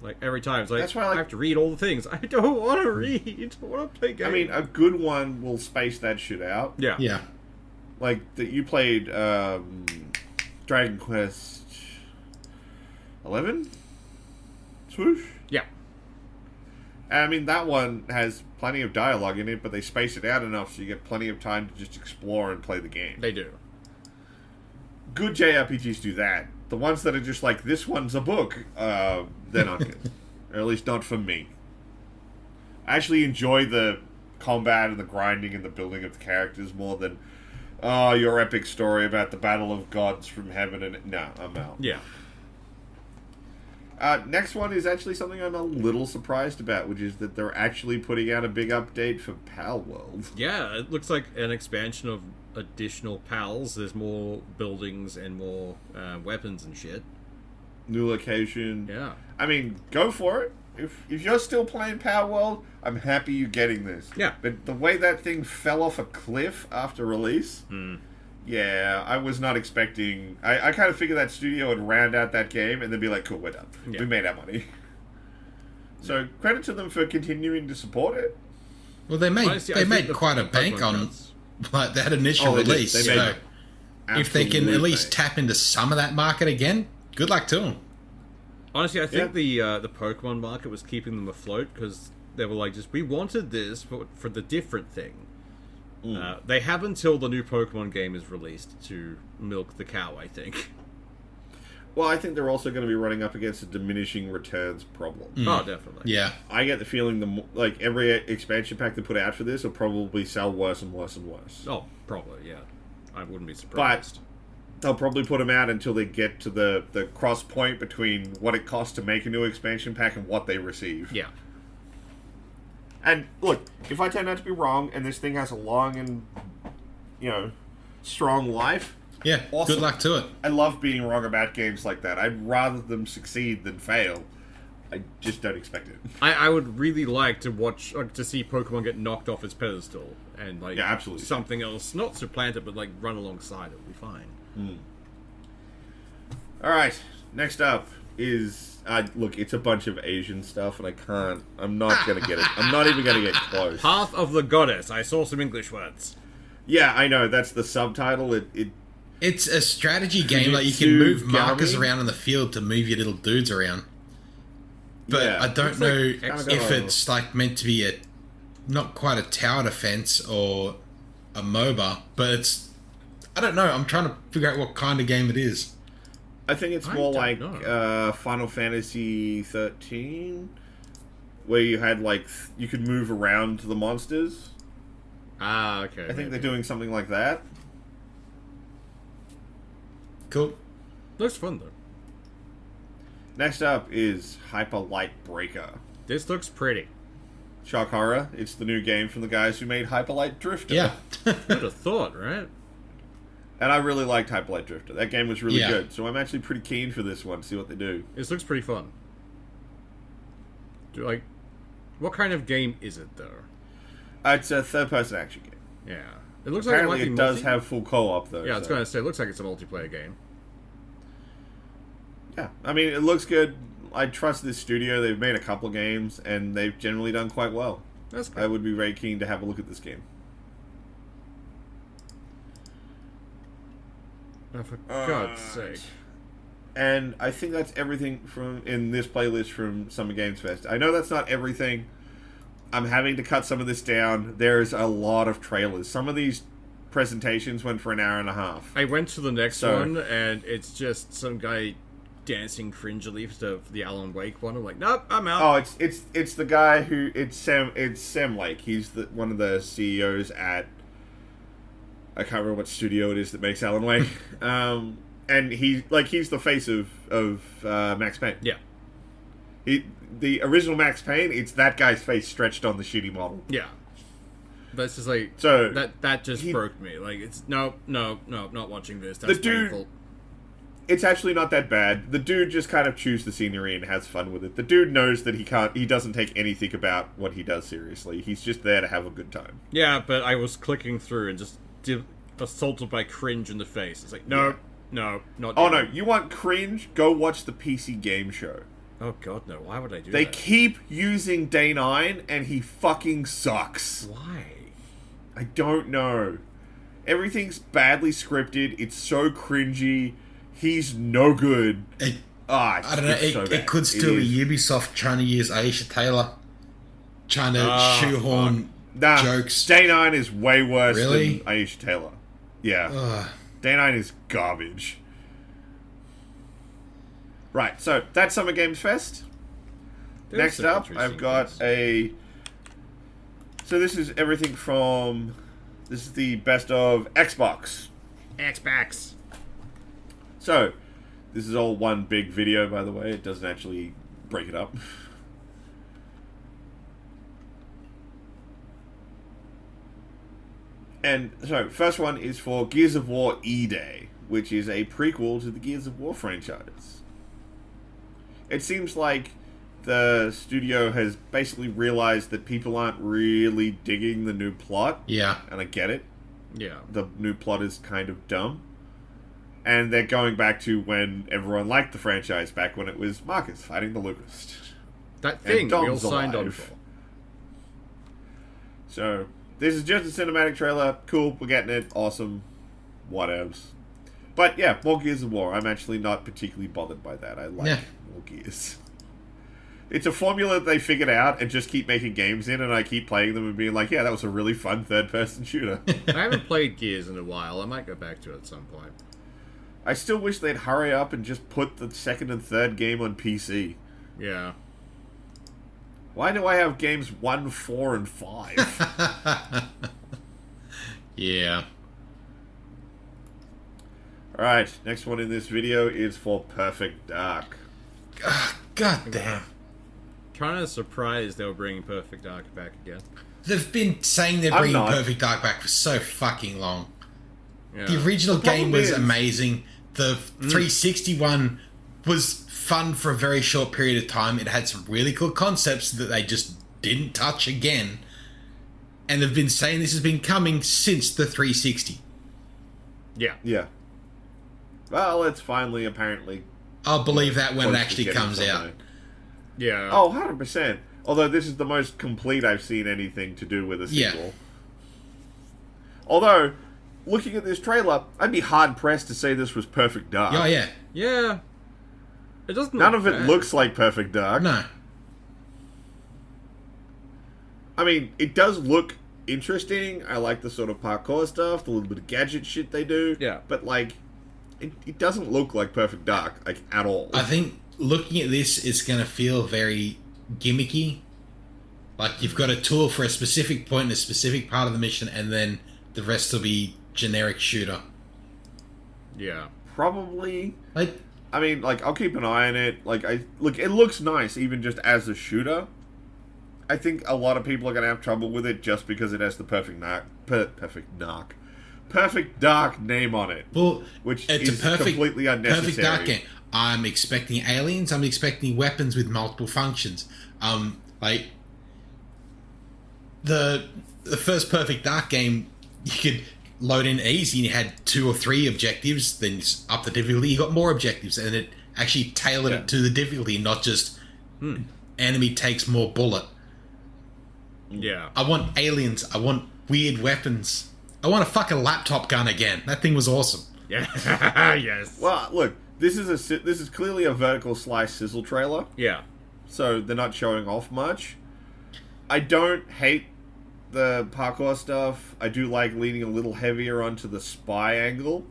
Like, every time, it's like, That's why I have to read all the things. I don't want to read. I want to play games. I mean, a good one will space that shit out. Yeah. Like, that you played Dragon Quest 11? Swoosh? Yeah. I mean, that one has plenty of dialogue in it, but they space it out enough so you get plenty of time to just explore and play the game. They do. Good JRPGs do that. The ones that are just like, this one's a book, they're not good. Or at least not for me. I actually enjoy the combat and the grinding and the building of the characters more than, your epic story about the battle of gods from heaven and... No, I'm out. Yeah. Next one is actually something I'm a little surprised about, which is that they're actually putting out a big update for Pal World. Yeah, it looks like an expansion of additional pals. There's more buildings and more weapons and shit. New location. Yeah. I mean, go for it. If you're still playing Pal World, I'm happy you're getting this. Yeah. But the way that thing fell off a cliff after release, yeah, I was not expecting... I kind of figured that studio would round out that game and then be like, cool, we're done. Yeah. We made our money. So, credit to them for continuing to support it. Well, they made Honestly, I think made the quite a bank Pokemon on cards- like that initial They did. release. They made So if they can at absolute least bank. tap into some of that market again, good luck to them. Honestly, I think the Pokemon market was keeping them afloat because They were like, we wanted this for the different thing. They have until the new Pokemon game is released to milk the cow, I think. Well, I think they're also going to be running up against a diminishing returns problem. Oh, definitely. Yeah. I get the feeling every expansion pack they put out for this will probably sell worse and worse and worse. Oh, probably, yeah. I wouldn't be surprised. But they'll probably put them out until they get to the cross point between what it costs to make a new expansion pack and what they receive. Yeah. And look, if I turn out to be wrong and this thing has a long and, strong life, Yeah, awesome. Good luck to it. I love being wrong about games like that. I'd rather them succeed than fail. I just don't expect it. I would really like to see Pokemon get knocked off its pedestal and Yeah, absolutely. something else, not supplant it, but run alongside it. Would be fine. All right, next up is look. It's a bunch of Asian stuff, and I'm not gonna get it. I'm not even gonna get close. Path of the Goddess. I saw some English words. Yeah, I know. That's the subtitle. It's a strategy game. Like you Fujitsu can move markers Gami? around on the field to move your little dudes around. But Yeah. I don't It's know like if it's meant to be not quite a tower defense or a MOBA, but I don't know. I'm trying to figure out what kind of game it is. I think it's I more don't like know. Final Fantasy 13, where you had you could move around the monsters. Ah, okay. I think they're doing something like that. Cool. Looks fun though. Next up is Hyper Light Breaker. This looks pretty. Shock horror. It's the new game from the guys who made Hyper Light Drifter. Yeah. Who'd have thought, right? And I really liked Hyper Light Drifter. That game was really Yeah. good. So I'm actually pretty keen for this one, see what they do. This looks pretty fun. What kind of game is it though? It's a third-person action game. Yeah, it looks Apparently like it it might be does have full co-op, though. Yeah, I was so- going to say, it looks like it's a multiplayer game. Yeah, I mean, it looks good. I trust this studio. They've made a couple of games, and they've generally done quite well. That's I good. would be very keen to have a look at this game. Oh, for God's sake. And I think that's everything in this playlist from Summer Games Fest. I know that's not everything. I'm having to cut some of this down. There's a lot of trailers. Some of these presentations went for an hour and a half. I went to the next So- one, and it's just some guy dancing cringily for the Alan Wake one. I'm like, nope, I'm out. Oh, it's the guy who it's Sam Lake. He's one of the CEOs at, I can't remember what studio it is that makes Alan Wake. And he's the face of Max Payne. Yeah, The original Max Payne, it's that guy's face stretched on the shitty model. yeah. But it's just like, So that just broke me. Like, it's no, not watching this. That's The dude- painful. it's actually not that bad. The dude just kind of chews the scenery and has fun with it. The dude knows that he doesn't take anything about what he does seriously. He's just there to have a good time. Yeah, but I was clicking through and just assaulted by cringe in the face. It's like, no, not. Oh doing no, you want cringe? Go watch the PC Game Show. Oh god, no! Why would I do They that? keep using Day 9 and he fucking sucks. Why? I don't know. Everything's badly scripted. It's so cringy. He's no good. I don't know. It's so bad. It could still It be is. Ubisoft trying to use Aisha Taylor, trying to shoehorn Nah, jokes. Day 9 is way worse Really? than Aisha Taylor. Yeah. Ugh. Day 9 is garbage. Right, so that's Summer Games Fest. There's Next some up, interesting I've got things. So this is everything from... This is the best of Xbox. Xbox. So, this is all one big video, by the way. It doesn't actually break it up. And so, first one is for Gears of War E-Day, which is a prequel to the Gears of War franchise. It seems like the studio has basically realized that people aren't really digging the new plot, Yeah. and I get it. Yeah. The new plot is kind of dumb. And they're going back to when everyone liked the franchise, back when it was Marcus fighting the Locust. That thing we all Dom's signed on alive. for. So, this is just a cinematic trailer. Cool, we're getting it. Awesome. Whatevs. But yeah, more Gears of War. I'm actually not particularly bothered by that. I like Yeah. more Gears. It's a formula that they figured out and just keep making games in, and I keep playing them and being like, yeah, that was a really fun third-person shooter. I haven't played Gears in a while. I might go back to it at some point. I still wish they'd hurry up and just put the second and third game on PC. Yeah. Why do I have games 1, 4, and 5? Yeah. Alright, next one in this video is for Perfect Dark. God damn. Kind of surprised they were bringing Perfect Dark back again. They've been saying they're I'm bringing not. Perfect Dark back for so fucking long. Yeah. The original The problem game was is- amazing. The 360 one was fun for a very short period of time. It had some really cool concepts that they just didn't touch again. And they've been saying this has been coming since the 360. Yeah. Yeah. Well, it's finally apparently I'll believe that when it close to actually getting comes out. somewhere. Yeah. Oh, 100%. Although this is the most complete I've seen anything to do with a Yeah. sequel. Although, looking at this trailer, I'd be hard-pressed to say this was Perfect Dark. Oh, yeah. Yeah. It doesn't None look of it bad. looks like Perfect Dark. No. I mean, it does look interesting. I like the sort of parkour stuff, the little bit of gadget shit they do. Yeah. But, like, it doesn't look like Perfect Dark, like, at all. I think looking at this, it's going to feel very gimmicky. Like you've got a tool for a specific point in a specific part of the mission, and then the rest will be generic shooter. Yeah. Probably. Like, I mean, like, I'll keep an eye on it. Like, look, it looks nice, even just as a shooter. I think a lot of people are going to have trouble with it just because it has the Perfect Dark name on it. well, Which it's is a perfect, completely unnecessary. perfect dark game. I'm expecting aliens. I'm expecting weapons with multiple functions. Like the first Perfect Dark game, you could load in easy and you had 2 or 3 objectives. Then up the difficulty, you got more objectives, and it actually tailored Yeah. it to the difficulty, not just enemy takes more bullet. Yeah. I want aliens. I want weird weapons. I want a fucking laptop gun again. That thing was awesome. Yeah. Yes. Well, look, this is clearly a vertical slice sizzle trailer, Yeah. so they're not showing off much. I don't hate the parkour stuff. I do like leaning a little heavier onto the spy angle.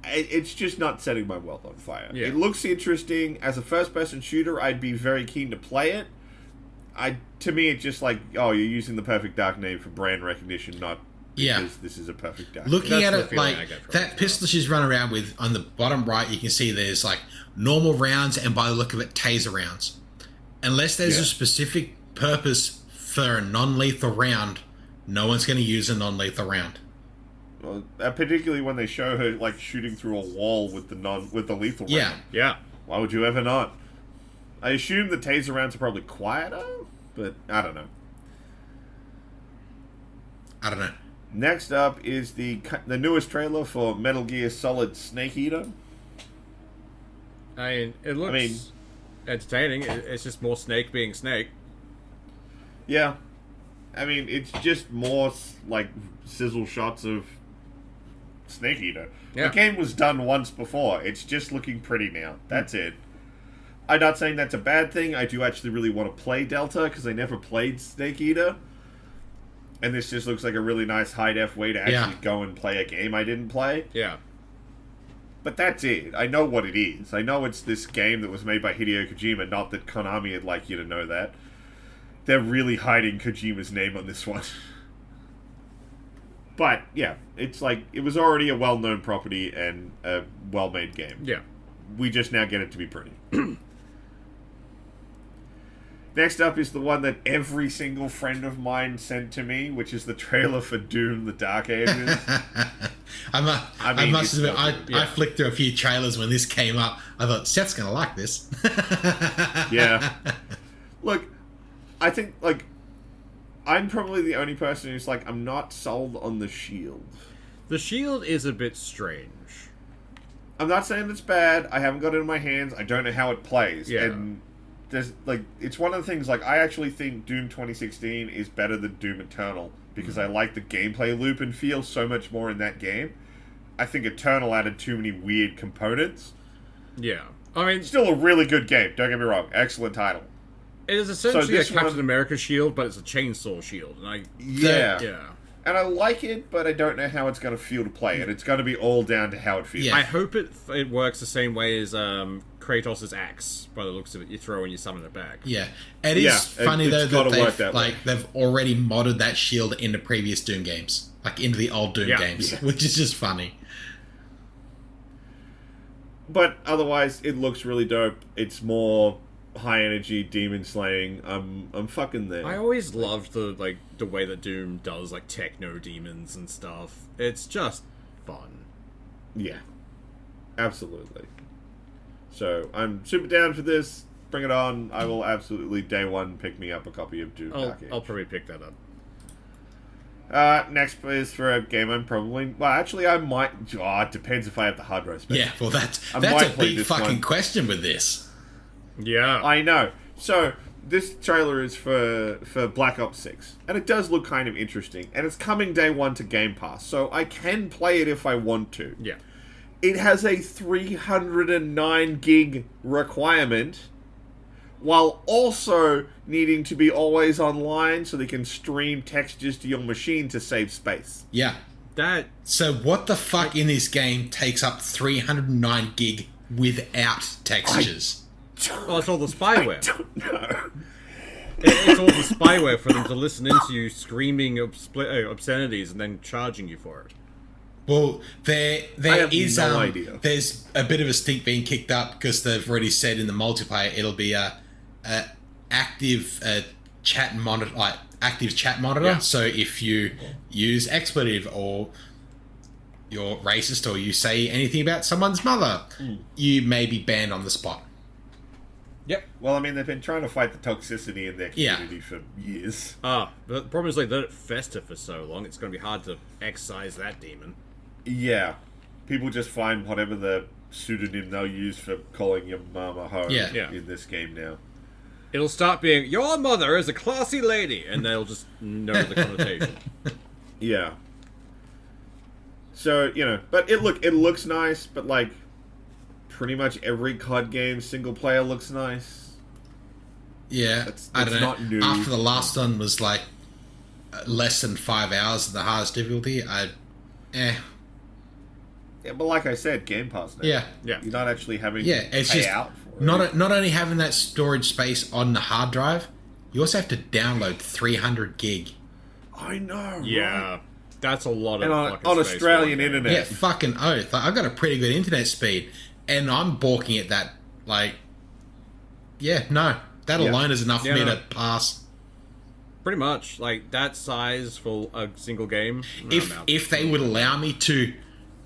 It's just not setting my world on fire. Yeah. It looks interesting. As a first-person shooter, I'd be very keen to play it. To me, it's just like, oh, you're using the Perfect Dark name for brand recognition, not Yeah. because this is a Perfect Dark. Looking That's at the it, feeling like I get from it that as well. pistol she's running around with on the bottom right, you can see there's like normal rounds and by the look of it, taser rounds. Unless there's Yeah. a specific purpose for a non-lethal round, no one's going to use a non-lethal round. Well, particularly when they show her like shooting through a wall with the lethal Yeah. round. Yeah. Why would you ever not? I assume the taser rounds are probably quieter, but I don't know. I don't know. Next up is the newest trailer for Metal Gear Solid Snake Eater. I mean, it looks entertaining. It's just more Snake being Snake. Yeah, I mean it's just more like sizzle shots of Snake Eater. Yeah. The game was done once before. It's just looking pretty now. That's it. I'm not saying that's a bad thing. I do actually really want to play Delta because I never played Snake Eater. And this just looks like a really nice high-def way to actually Yeah. go and play a game I didn't play. Yeah. But that's it. I know what it is. I know it's this game that was made by Hideo Kojima, not that Konami would like you to know that. They're really hiding Kojima's name on this one. But, yeah, it's like, it was already a well-known property and a well-made game. Yeah. We just now get it to be pretty. Next up is the one that every single friend of mine sent to me, which is the trailer for Doom: The Dark Ages. I mean, must it's admit, I yeah. flicked through a few trailers when this came up. I thought, Seth's going to like this. Yeah. Look, I think, like, I'm probably the only person who's like, I'm not sold on the shield. The shield is a bit strange. I'm not saying it's bad. I haven't got it in my hands. I don't know how it plays. Yeah. And there's, like, it's one of the things, like, I actually think Doom 2016 is better than Doom Eternal because I like the gameplay loop and feel so much more in that game. I think Eternal added too many weird components. Yeah. I mean, Still a really good game, don't get me wrong. Excellent title. It is essentially a this Captain one- America shield, but it's a chainsaw shield. And Yeah. yeah. And I like it, but I don't know how it's going to feel to play it. It's going to be all down to how it feels. Yeah. I hope it works the same way as Kratos' axe. By the looks of it, you throw and you summon it back. Yeah, it is Yeah, funny it's though gotta that work that way. they've already modded that shield into previous Doom games, like into the old Doom Yeah. games, Yeah. which is just funny. But otherwise, it looks really dope. It's more high energy demon slaying. I'm fucking there. I always loved the way that Doom does like techno demons and stuff. It's just fun. Yeah, absolutely. So I'm super down for this. Bring it on. I will absolutely day one pick me up a copy of Doom Dark Age. I'll probably pick that up. Next is for a game I'm probably... Well, actually, I might... Oh, it depends if I have the hard drive space. Yeah, well that's I a might play big this fucking one. question with this. Yeah. I know. So, this trailer is for Black Ops 6. And it does look kind of interesting. And it's coming day one to Game Pass. So, I can play it if I want to. Yeah. It has a 309 gig requirement, while also needing to be always online so they can stream textures to your machine to save space. Yeah. That So what the fuck in this game takes up 309 gig without textures? well, it's all the spyware. Don't know. It's all the spyware for them to listen into you screaming obscenities and then charging you for it. Well, there have is no idea. There's a bit of a stink being kicked up because they've already said in the multiplayer it'll be a active chat monitor, like active chat monitor. Yeah. So if you use expletive or you're racist or you say anything about someone's mother, you may be banned on the spot. Yep. Well, I mean, they've been trying to fight the toxicity in their Yeah. community for years. But the problem is, like, let it fester for so long, it's going to be hard to excise that demon. Yeah. People just find whatever the pseudonym they'll use for calling your mama home Yeah. in this game now. It'll start being, your mother is a classy lady, and they'll just know the connotation. Yeah. So, but it looks nice, but like pretty much every COD game single player looks nice. Yeah, I don't it's know. not new. After the last one was like less than 5 hours of the hardest difficulty, Yeah, but like I said, Game Pass now. Yeah. Yeah. You're not actually having Yeah, to it's pay just out for it. not only having that storage space on the hard drive, you also have to download 300 gig. I know. Yeah. Right? That's a lot of And on fucking space Australian for one game. internet. Yeah, fucking oath. Like, I've got a pretty good internet speed, and I'm balking at that. Like, yeah, no, that Yeah. alone is enough Yeah, for me no. to pass. Pretty much. Like, that size for a single game. no, I'm out. If they would allow me to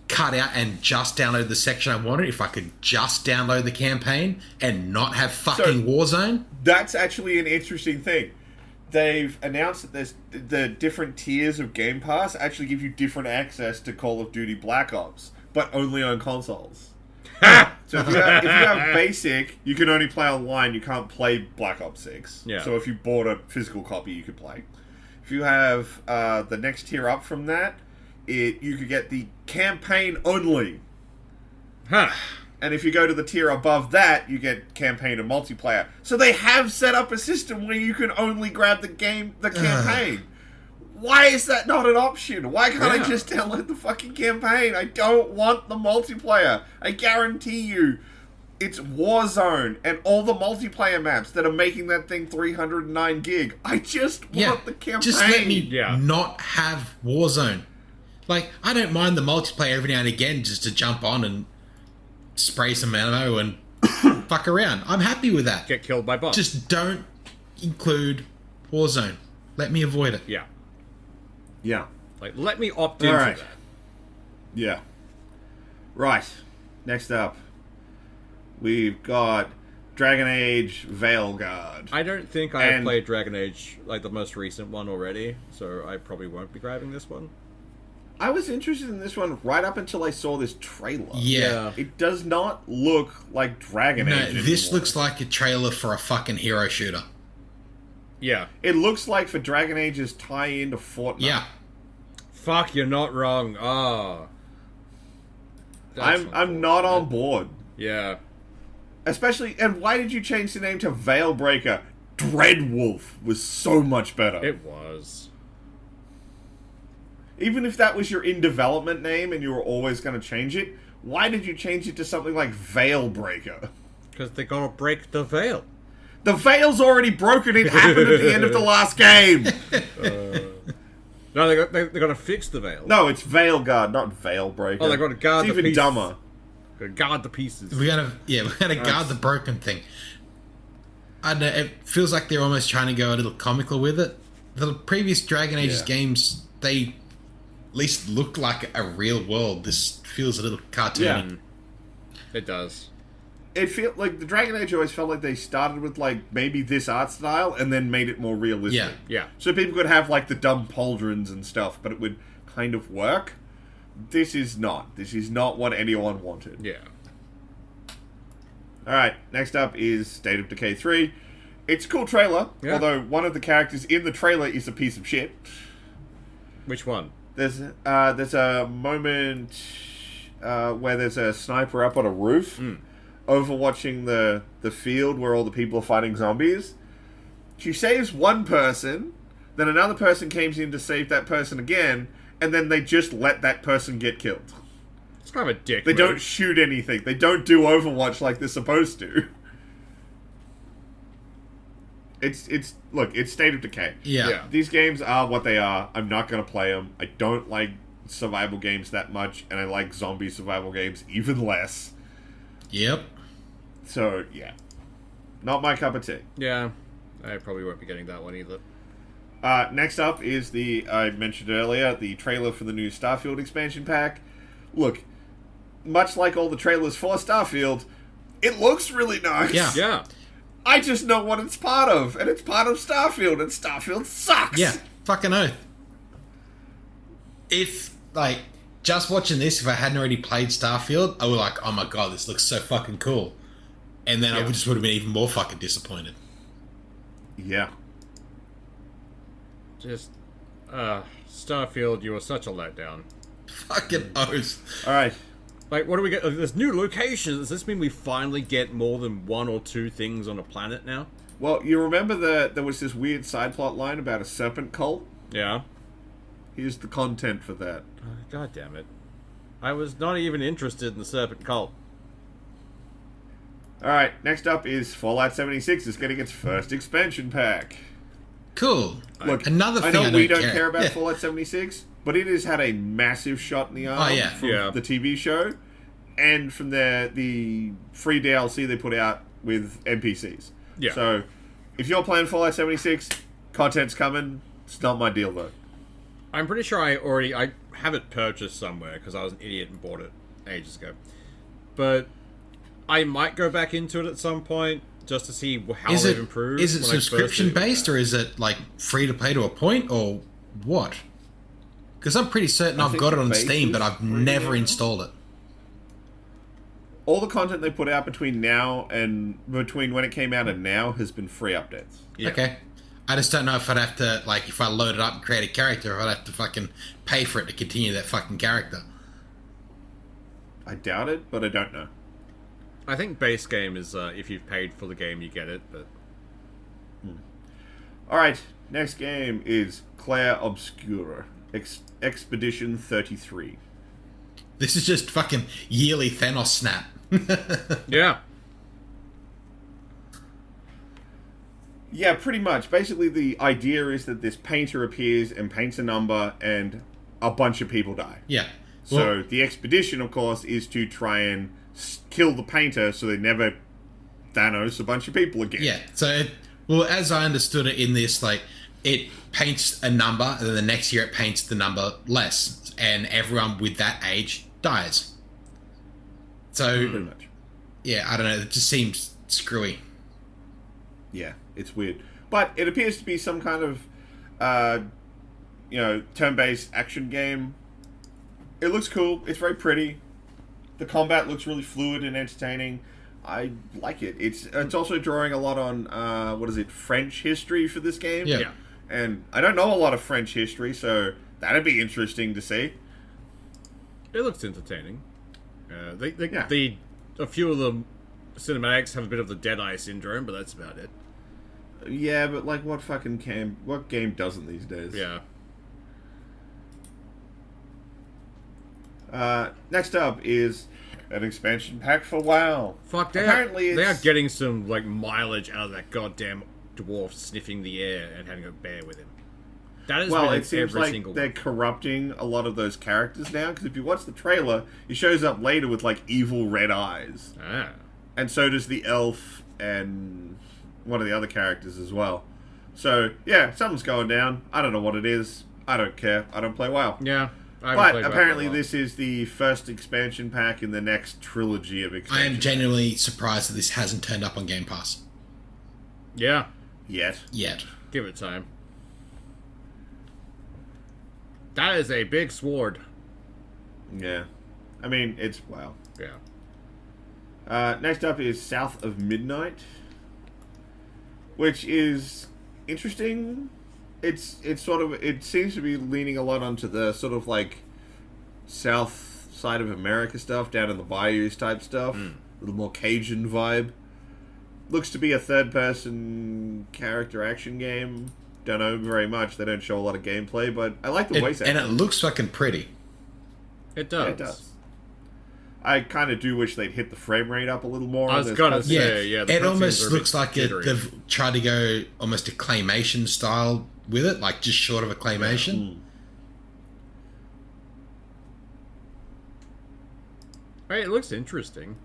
cut out and just download the section I wanted, if I could just download the campaign and not have fucking Warzone, That's actually an interesting thing. They've announced that there's the different tiers of Game Pass actually give you different access to Call of Duty Black Ops, but only on consoles. So if you have basic, you can only play online. You can't play Black Ops 6. Yeah. So if you bought a physical copy, you could play. If you have the next tier up from that, you could get the campaign only. Huh. And if you go to the tier above that, you get campaign and multiplayer. So they have set up a system where you can only grab the campaign. Why is that not an option? Why can't I Yeah. just download the fucking campaign? I don't want the multiplayer. I guarantee you, it's Warzone and all the multiplayer maps that are making that thing 309 gig. I just want the campaign. just let me Yeah. not have Warzone. Like, I don't mind the multiplayer every now and again just to jump on and spray some ammo and fuck around. I'm happy with that. Get killed by bots. Just don't include Warzone. Let me avoid it. Yeah. Yeah. Like, let me opt into Alright. that. Yeah. Right. Next up, we've got Dragon Age Veilguard. I don't think I have And- played Dragon Age, like the most recent one already, so I probably won't be grabbing this one. I was interested in this one right up until I saw this trailer. Yeah. It does not look like Dragon No, Age this anymore. looks like a trailer for a fucking hero shooter. Yeah. It looks like for Dragon Age's tie-in to Fortnite. Yeah. Fuck, you're not wrong. Ah. That's I'm not on board. Yeah. Especially, and why did you change the name to Veilbreaker? Dreadwolf was so much better. It was. Even if that was your in development name and you were always going to change it, why did you change it to something like Veilbreaker? Because they gotta break the veil. The veil's already broken. It happened at the end of the last game. No, they're gonna fix the veil. No, it's Veilguard, not Veilbreaker. Oh, they gotta guard it's the even pieces. dumber. Gotta guard the pieces. We gotta guard the broken thing. I don't know, it feels like they're almost trying to go a little comical with it. The previous Dragon Age's games, they at least look like a real world. This feels a little cartoony. Yeah. It does. It feels like the Dragon Age always felt like they started with like maybe this art style and then made it more realistic. Yeah. Yeah. So people could have like the dumb pauldrons and stuff, but it would kind of work. This is not. This is not what anyone wanted. Yeah. Alright, next up is State of Decay 3. It's a cool trailer, Yeah. although one of the characters in the trailer is a piece of shit. Which one? There's a moment where there's a sniper up on a roof overwatching the field where all the people are fighting zombies. She saves one person, then another person comes in to save that person again, and then they just let that person get killed. It's kind of a dick They move. don't shoot anything. They don't do Overwatch like they're supposed to. Look, it's State of Decay. Yeah. These games are what they are. I'm not going to play them. I don't like survival games that much, and I like zombie survival games even less. Yep. So, yeah. Not my cup of tea. Yeah. I probably won't be getting that one either. Next up is I mentioned earlier, the trailer for the new Starfield expansion pack. Look, much like all the trailers for Starfield, it looks really nice. Yeah. Yeah. I just know what it's part of, and it's part of Starfield, and Starfield sucks. Yeah. Fucking oath. If, like, just watching this, if I hadn't already played Starfield, I would like, oh my god, this looks so fucking cool. And then I just would have been even more fucking disappointed. Yeah. Just, Starfield, you were such a letdown. Fucking oath. Alright. Like, what do we get? There's new locations. Does this mean we finally get more than one or two things on a planet now? Well, you remember there was this weird side plot line about a serpent cult? Yeah. Here's the content for that. God damn it. I was not even interested in the Serpent Cult. Alright, next up is Fallout 76 is getting its first expansion pack. Cool. Look, Another thing I know we don't care. care about Yeah. Fallout 76, but it has had a massive shot in the arm yeah. from Yeah. the TV show and from the free DLC they put out with NPCs. Yeah. So, if you're playing Fallout 76, content's coming. It's not my deal, though. I'm pretty sure I have it purchased somewhere because I was an idiot and bought it ages ago. But I might go back into it at some point just to see how they've improved. Is it when I first subscription did it. based or is it like free to play to a point or what? Because I'm pretty certain I've think got it the on base Steam, is but I've free never now. installed it. All the content they put out between now and between when it came out and now has been free updates. Yeah. Okay. I just don't know if I'd have to, like, if I load it up and create a character, if I'd have to fucking pay for it to continue that fucking character. I doubt it, but I don't know. I think base game is if you've paid for the game, you get it. But Alright, next game is Claire Obscura. Expedition 33. This is just fucking yearly Thanos snap. yeah, Yeah, pretty much. Basically, the idea is that this painter appears and paints a number, and a bunch of people die. Yeah. So the expedition, of course, is to try and kill the painter so they never Thanos a bunch of people again. Yeah. So, as I understood it in this, like, it paints a number, and then the next year it paints the number less, and everyone with that age dies. So, Pretty much. yeah, I don't know. It just seems screwy. Yeah, it's weird. But it appears to be some kind of, turn-based action game. It looks cool. It's very pretty. The combat looks really fluid and entertaining. I like it. It's also drawing a lot on, French history for this game. Yeah. yeah. And I don't know a lot of French history, so that'd be interesting to see. It looks entertaining. Yeah. A few of the cinematics have a bit of the Deadeye syndrome, but that's about it. Yeah, but like, what game doesn't these days? Yeah. Next up is an expansion pack for WoW. Fuck, Apparently they are it's- getting some like mileage out of that goddamn dwarf sniffing the air and having a bear with him. That is Well, been it seems every like single they're one. corrupting a lot of those characters now, because if you watch the trailer, he shows up later with like evil red eyes. Ah. And so does the elf and one of the other characters as well. So, yeah, something's going down. I don't know what it is. I don't care. I don't play WoW. Yeah. I haven't But played WoW apparently for a while. this is the first expansion pack in the next trilogy of I expansion am genuinely surprised that this hasn't turned up on Game Pass Yeah. yet. yet. Give it time. That is a big sword. Yeah. I mean, it's WoW. Yeah. Next up is South of Midnight, which is interesting. It seems to be leaning a lot onto the sort of like south side of America stuff, down in the bayous type stuff. A little more Cajun vibe. Looks to be a third-person character action game. Don't know very much. They don't show a lot of gameplay, but I like the voice And acting. it looks fucking pretty. It does. Yeah, it does. I kind of do wish they'd hit the frame rate up a little more. I was There's gonna cutscenes- say, yeah, the it cutscenes almost are a bit looks like jittery. they've tried to go almost a claymation style with it, like just short of a claymation. Hey, it looks interesting.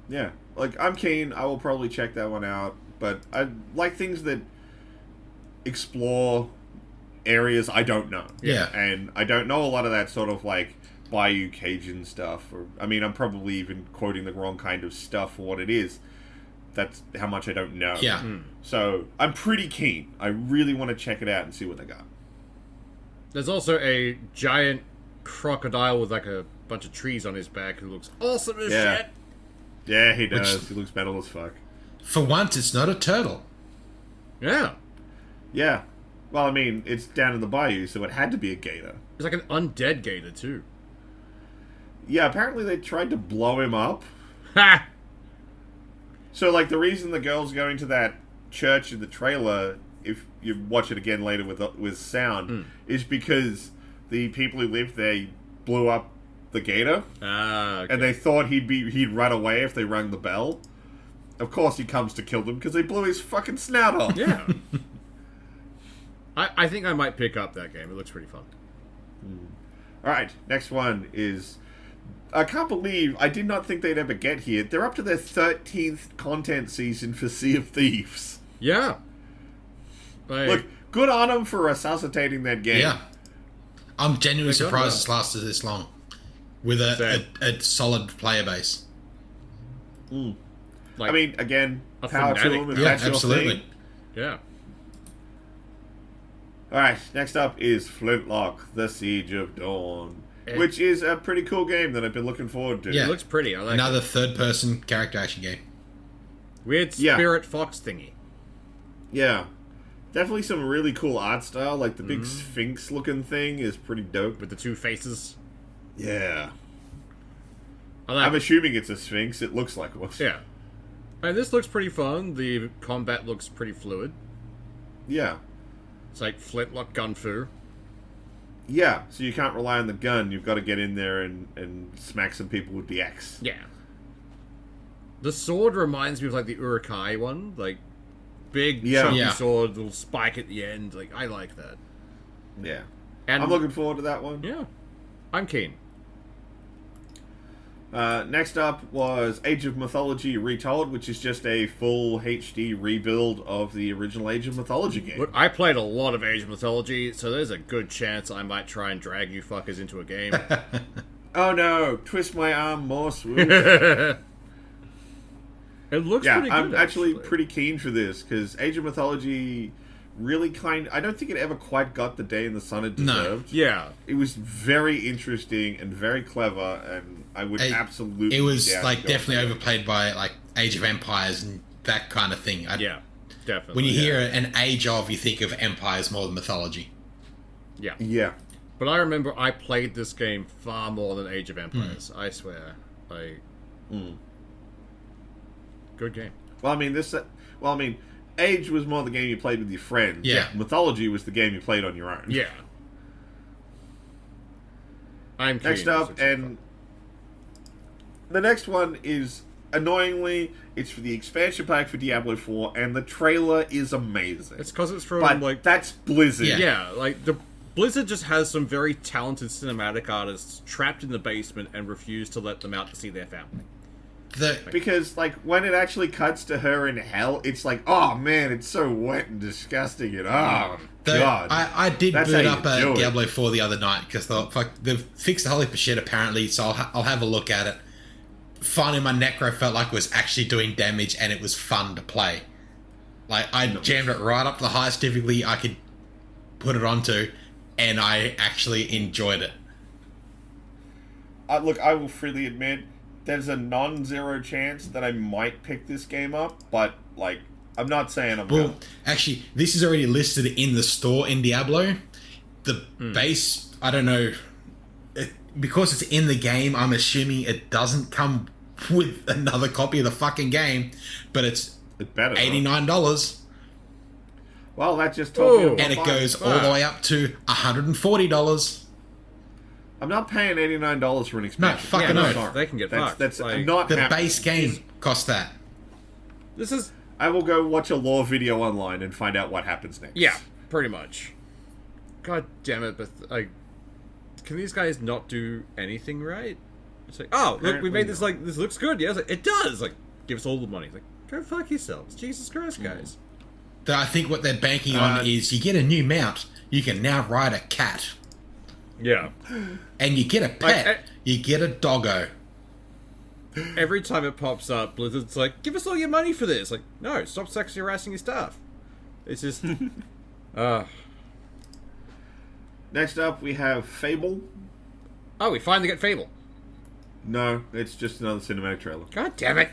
Yeah, like I'm keen. I will probably check that one out. But I like things that explore areas I don't know. Yeah. And I don't know a lot of that sort of like Bayou Cajun stuff. Or I mean, I'm probably even quoting the wrong kind of stuff for what it is. That's how much I don't know. Yeah. So I'm pretty keen. I really want to check it out and see what they got. There's also a giant crocodile with like a bunch of trees on his back who looks awesome as Yeah. shit. Yeah, he does. He looks metal as fuck. For once, it's not a turtle. Yeah. Yeah. Well, I mean, it's down in the bayou, so it had to be a gator. It's like an undead gator too. Yeah, apparently they tried to blow him up. Ha! So, like, the reason the girl's going to that church in the trailer, if you watch it again later with sound, is because the people who lived there blew up the gator, Ah, okay. and they thought he'd run away if they rang the bell. Of course, he comes to kill them because they blew his fucking snout off. Yeah. I think I might pick up that game. It looks pretty fun. All right, next one is. I can't believe I did not think they'd ever get here. They're up to their 13th content season for Sea of Thieves. Yeah. Like, Look, good on them for resuscitating that game. Yeah. I'm genuinely They've done surprised well. it's lasted this long. With a solid player base. like I mean, again, A power to fanatic. them if Yeah, that's your absolutely. thing. yeah. Alright, next up is Flintlock, The Siege of Dawn. Eh. Which is a pretty cool game that I've been looking forward to. Yeah. It looks pretty. I like Another it. third-person character action game. Weird Yeah. spirit fox thingy. Yeah. Definitely some really cool art style, like the big sphinx looking thing is pretty dope. With the two faces. Yeah. I like I'm assuming it's a sphinx, it looks like one. Yeah. And this looks pretty fun. The combat looks pretty fluid. Yeah. It's like flintlock gun fu. Yeah, so you can't rely on the gun, you've got to get in there and smack some people with the axe. Yeah. The sword reminds me of like the Urukai one. Like, big, Yeah. chunky Yeah. sword, little spike at the end. Like, I like that. Yeah. And I'm looking forward to that one. Yeah. I'm keen. Next up was Age of Mythology Retold, which is just a full HD rebuild of the original Age of Mythology game. Look, I played a lot of Age of Mythology, so there's a good chance I might try and drag you fuckers into a game. Oh no, twist my arm more, swoop. It looks Yeah, pretty good. I'm actually pretty keen for this, because Age of Mythology really I don't think it ever quite got the day in the sun it No. deserved. Yeah. It was very interesting and very clever, and I would absolutely... It was be down like to go definitely for it. overplayed by like Age of Empires and that kind of thing. Yeah. Definitely. When you hear an Age of, you think of empires more than mythology. Yeah. Yeah. But I remember I played this game far more than Age of Empires. I swear. Like, good game. Well, I mean, Age was more the game you played with your friends. Yeah. Mythology was the game you played on your own. Yeah. I'm keen. Next up, and the next one is, annoyingly, it's for the expansion pack for Diablo 4, and the trailer is amazing. It's because it's from, But like... that's Blizzard. Yeah, like, the Blizzard just has some very talented cinematic artists trapped in the basement and refuse to let them out to see their family. Because, like, when it actually cuts to her in hell, it's like, oh man, it's so wet and disgusting, and God. I did That's boot how up you do it. Diablo 4 the other night because thought, fuck, they've fixed the whole heap of shit apparently, so I'll have a look at it. Finally, my Necro felt like it was actually doing damage and it was fun to play. Like, I jammed it right up to the highest difficulty I could put it onto, and I actually enjoyed it. Look, I will freely admit, there's a non-zero chance that I might pick this game up, but, like, I'm not saying I'm Well, gonna. actually, this is already listed in the store in Diablo. The base, I don't know, because it's in the game, I'm assuming it doesn't come with another copy of the fucking game, but it's better. $89. Well, that just told me. And it goes all the way up to $140. I'm not paying $89 for an expansion. fucking no. Sorry. They can get fucked. That's Like, I'm not The happy. base game costs that. This is... I will go watch a lore video online and find out what happens next. Yeah, pretty much. God damn it, but, like... Can these guys not do anything right? It's like, oh, look, we made this, like, this looks good. Yeah, it's like, it does. Like, give us all the money. It's like, go fuck yourselves. Jesus Christ, guys. I think what they're banking on is you get a new mount, you can now ride a cat. Yeah. And you get a pet, you get a doggo. Every time it pops up, Blizzard's like, give us all your money for this. Like, no, stop sexually harassing your staff. It's just... Next up, we have Fable. Oh, we finally get Fable. No, it's just another cinematic trailer. God damn it.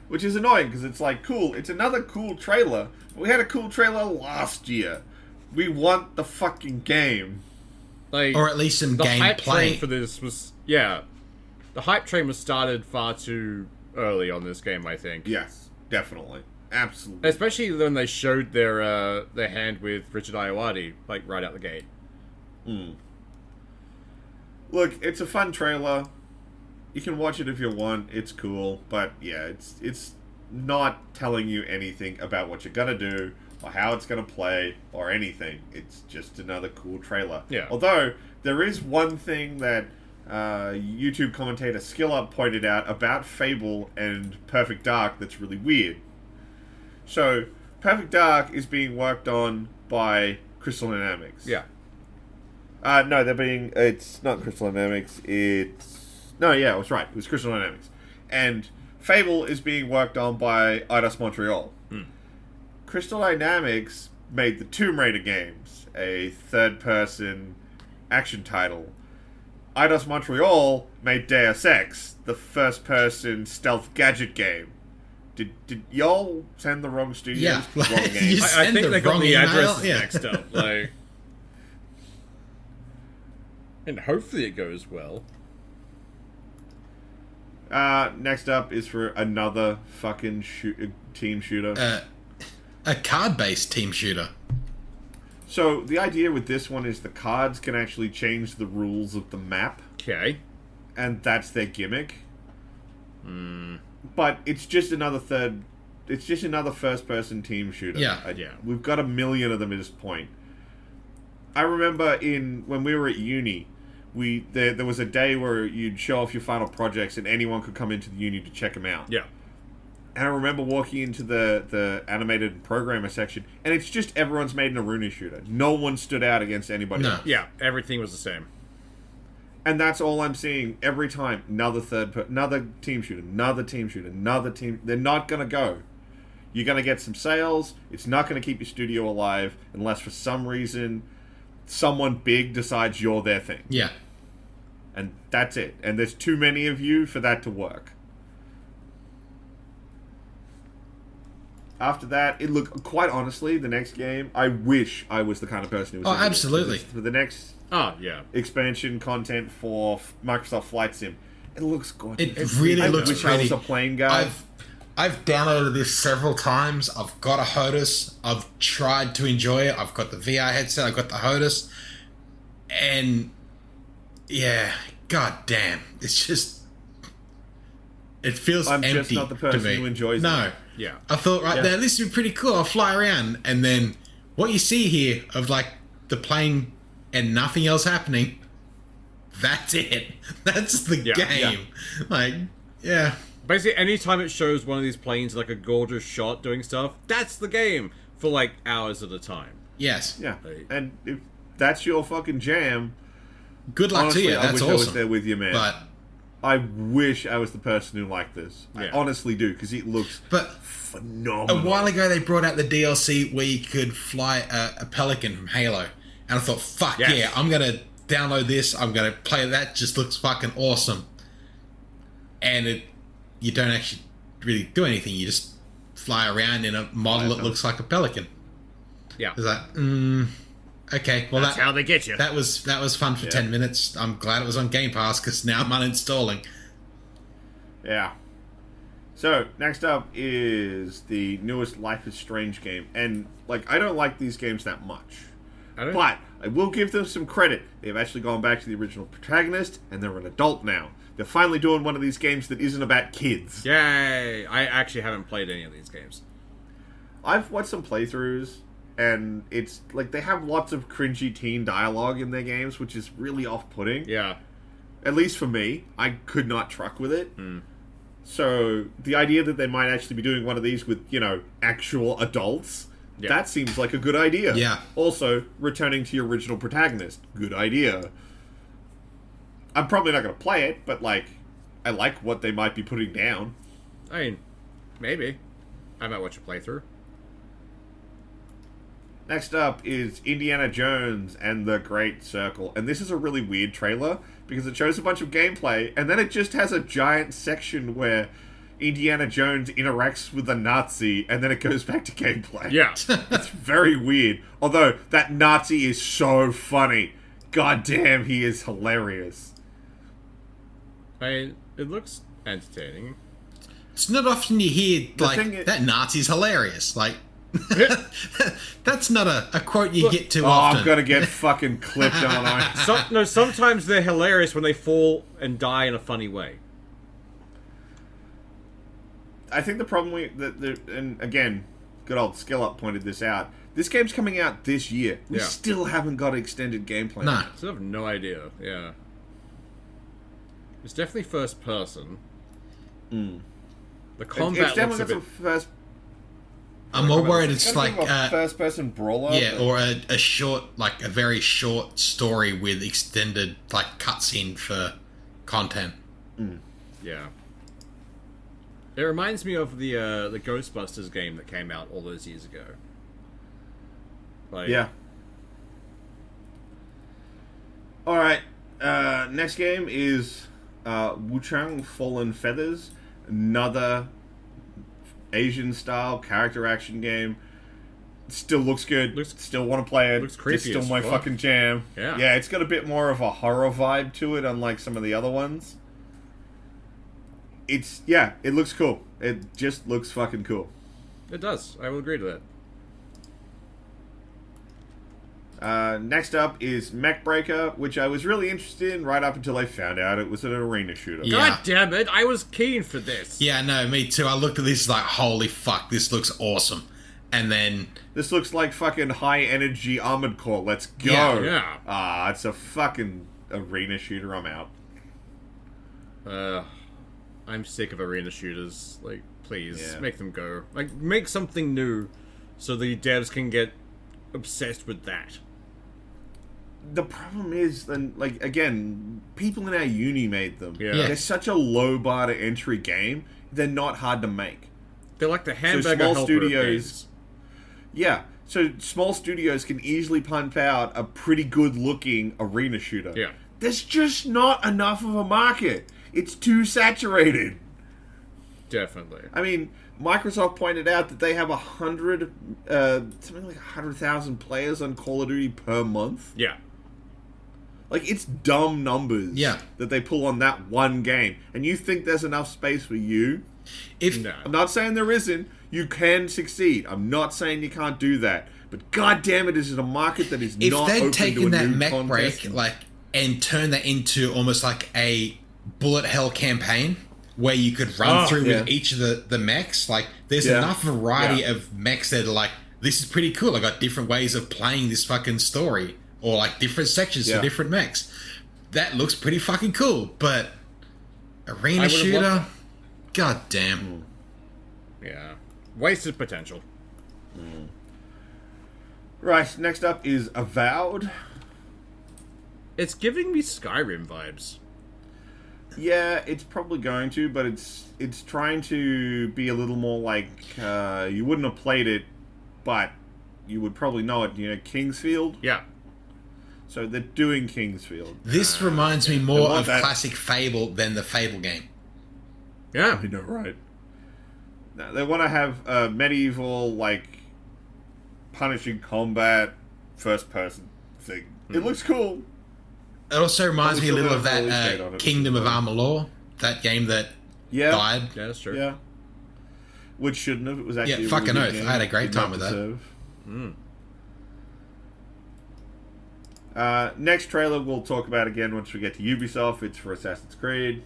Which is annoying, because it's like, cool, it's another cool trailer. We had a cool trailer last year. We want the fucking game. Like, Or at least some the hype train gameplay. for this was... Yeah. The hype train was started far too early on this game, I think. Yes, definitely. Absolutely. Especially when they showed their hand with Richard Ayoade, like, right out the gate. Look, it's a fun trailer. You can watch it if you want. It's cool. But, yeah, it's not telling you anything about what you're going to do or how it's going to play or anything. It's just another cool trailer. Yeah. Although, there is one thing that YouTube commentator SkillUp pointed out about Fable and Perfect Dark that's really weird. So, Perfect Dark is being worked on by Crystal Dynamics. Yeah. No, it's not Crystal Dynamics, no, yeah, I was right, it was Crystal Dynamics. And Fable is being worked on by Eidos Montreal. Crystal Dynamics made the Tomb Raider games, a third-person action title. Eidos Montreal made Deus Ex, the first-person stealth gadget game. Did y'all send the wrong studios? Yeah, the wrong like, game? you I send think the they got wrong the email, addresses yeah. mixed up. Like... And hopefully it goes well. Next up is for another fucking team shooter. A card-based team shooter. So, the idea with this one is the cards can actually change the rules of the map, Okay. and that's their gimmick. But it's just another first-person team shooter. Yeah. Yeah. We've got a million of them at this point. I remember when we were at uni, there was a day where you'd show off your final projects and anyone could come into the uni to check them out. Yeah. And I remember walking into the animated programmer section, and it's just everyone's made an Aruna shooter. No one stood out against anybody No. else. Yeah, everything was the same. And that's all I'm seeing every time. Another team shooter, another team shooter, another team. They're not going to go. You're going to get some sales. It's not going to keep your studio alive unless for some reason someone big decides you're their thing. Yeah. And that's it. And there's too many of you for that to work. After that, quite honestly, the next game, I wish I was the kind of person who was Oh, into this. absolutely. For the next Oh, yeah. expansion content for Microsoft Flight Sim, it looks gorgeous. It really I looks wish I was pretty. a plane guy. I've downloaded this several times. I've got a HOTAS. I've tried to enjoy it. I've got the VR headset. I've got the HOTAS. And yeah, god damn. It's just... It feels I'm empty just not the person to me. who enjoys No. it. Yeah. I thought, right there, this would be pretty cool. I'll fly around. And then what you see here of like the plane and nothing else happening, that's it. That's the Yeah. game. Like, yeah. Basically, anytime it shows one of these planes like a gorgeous shot doing stuff, that's the game for like hours at a time. Yes. Yeah. Like- And if that's your fucking jam, Good luck honestly, to you. I That's wish awesome. I was there with you, man. But I wish I was the person who liked this. I Yeah. honestly do, because it looks but phenomenal. a while ago they brought out the DLC where you could fly a pelican from Halo, and I thought, fuck Yes. yeah, I'm gonna download this. I'm gonna play that. Just looks fucking awesome. And you don't actually really do anything. You just fly around in a model that looks like a pelican. Yeah. It's like, okay, well That's how they get you. that was fun for 10 minutes. I'm glad it was on Game Pass because now I'm uninstalling. Yeah. So, next up is the newest Life is Strange game. And, like, I don't like these games that much. I don't... But I will give them some credit. They've actually gone back to the original protagonist, and they're an adult now. They're finally doing one of these games that isn't about kids. Yay! I actually haven't played any of these games. I've watched some playthroughs, and it's like they have lots of cringy teen dialogue in their games, which is really off-putting. Yeah. At least for me. I could not truck with it. So, the idea that they might actually be doing one of these with, actual adults, that seems like a good idea. Yeah. Also, returning to your original protagonist. Good idea. I'm probably not going to play it, but, I like what they might be putting down. I mean, maybe. I might watch a playthrough. Next up is Indiana Jones and the Great Circle. And this is a really weird trailer because it shows a bunch of gameplay and then it just has a giant section where Indiana Jones interacts with a Nazi and then it goes back to gameplay. Yeah. It's very weird. Although that Nazi is so funny. God damn, he is hilarious. I mean, it looks entertaining. It's not often you hear, thing is- that Nazi's hilarious. Like, that's not a quote you get too Oh, often. I'm gonna get fucking clipped, aren't I? Sometimes they're hilarious when they fall and die in a funny way. I think the problem and again, good old Skill Up pointed this out. This game's coming out this year. We Yeah. still haven't got extended gameplay. No. I still have no idea. Yeah. It's definitely first person. The combat It's definitely looks a got some bit... first. I'm more worried It's it's like like, a first-person brawler. yeah, but- or a short, like a very short story with extended, like, cutscene for content. Yeah. It reminds me of the Ghostbusters game that came out all those years ago. Like, Yeah. All right. Next game is Wuchang Fallen Feathers, another Asian-style character action game. Still looks good. Still want to play it. looks creepy It's still as my fuck. fucking jam. Yeah. Yeah, it's got a bit more of a horror vibe to it, unlike some of the other ones. It looks cool. It just looks fucking cool. It does. I will agree to that. Next up is Mech Breaker, which I was really interested in right up until I found out it was an arena shooter. Yeah. God damn it! I was keen for this. Yeah, no, me too. I looked at this like, holy fuck, this looks awesome. And then, This looks like fucking high energy Armored Core. Let's go. Yeah. It's a fucking arena shooter. I'm out. I'm sick of arena shooters. Like, please Yeah. make them go. Like, make something new, so the devs can get obsessed with that. The problem is, then, like, again, people in our uni made them. Yeah. Yeah. They're such a low bar to entry game. They're not hard to make. They're like the hamburger small helper studios- of games. Yeah. So small studios can easily pump out a pretty good looking arena shooter. Yeah. There's just not enough of a market. It's too saturated. Definitely. I mean, Microsoft pointed out that they have something like 100,000 players on Call of Duty per month. Yeah. Like, it's dumb numbers Yeah. that they pull on that one game. And you think there's enough space for you? If No. I'm not saying there isn't. You can succeed. I'm not saying you can't do that. But god damn it, is it a market that is if not they'd open to a taken that new mech contest? break and turned that into almost like a bullet hell campaign where you could run through with each of the mechs, like there's enough variety of mechs that are like, this is pretty cool. I got different ways of playing this fucking story, or like different sections for different mechs. That looks pretty fucking cool, but arena shooter, god damn. Yeah. Wasted potential. Right, next up is Avowed. It's giving me Skyrim vibes. Yeah, it's probably going to, but it's trying to be a little more like you wouldn't have played it, but you would probably know it. You know, Kingsfield. Yeah. So they're doing Kingsfield. This reminds me more of classic Fable than the Fable game. Yeah. I know, right? No, they want to have a medieval, like, punishing combat, first-person thing. It looks cool. It also reminds me a little of Release date on that it, Kingdom of which is Amalur, that game that Yeah, died. Yeah, that's true. yeah. Which shouldn't have. It was actually Yeah, a fucking really oath. good game. I had a great Did not time with that. deserve. Next trailer we'll talk about again once we get to Ubisoft. It's for Assassin's Creed.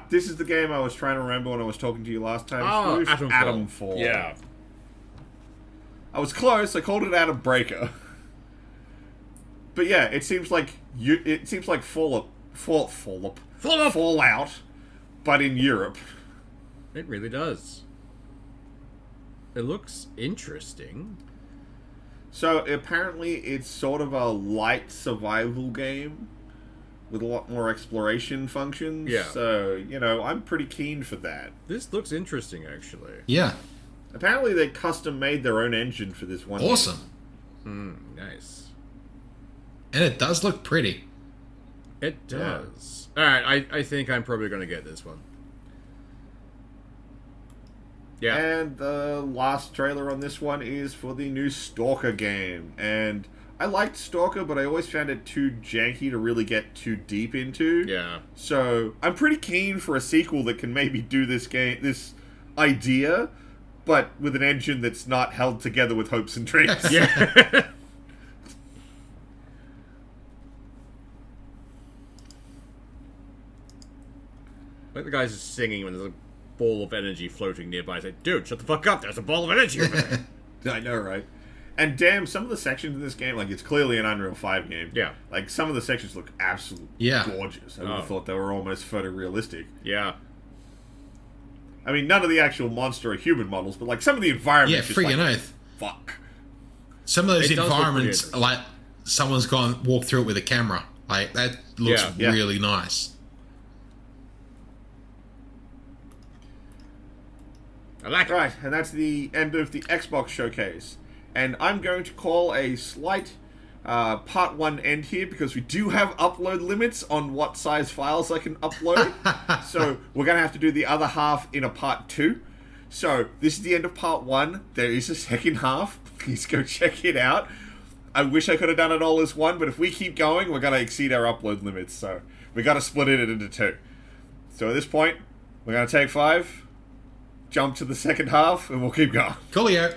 This is the game I was trying to remember when I was talking to you last time. Oh, Swoosh. Atomfall. Yeah. I was close. I called it Atom Breaker. But yeah, it seems like Fallout, but in Europe. It really does. It looks interesting. So apparently it's sort of a light survival game with a lot more exploration functions. Yeah. So, you know, I'm pretty keen for that. This looks interesting, actually. Yeah. Apparently they custom made their own engine for this one. Awesome. Nice. And it does look pretty. It does. Alright, I think I'm probably going to get this one. Yeah. And the last trailer on this one is for the new Stalker game. And I liked Stalker, but I always found it too janky to really get too deep into. Yeah. So I'm pretty keen for a sequel that can maybe do this idea, but with an engine that's not held together with hopes and dreams. Yeah. Like the guy's just singing when there's a ball of energy floating nearby. I say, dude, shut the fuck up. There's a ball of energy over there. I know, right? And damn, some of the sections in this game, like, it's clearly an Unreal 5 game. Yeah. Like, some of the sections look absolutely gorgeous. I would have thought they were almost photorealistic. Yeah. I mean, none of the actual monster or human models, but, like, some of the environments. Yeah, freaking oath. Fuck. Some of those It does look environments, pretty like, someone's gone walk through it with a camera. Like, that looks Yeah. really nice. I like it. Right, and that's the end of the Xbox showcase. And I'm going to call a slight part one end here because we do have upload limits on what size files I can upload. So we're going to have to do the other half in a part two. So this is the end of part one. There is a second half. Please go check it out. I wish I could have done it all as one, but if we keep going, we're going to exceed our upload limits. So we got to split it into two. So at this point, we're going to take 5, jump to the second half, and we'll keep going. Coolio.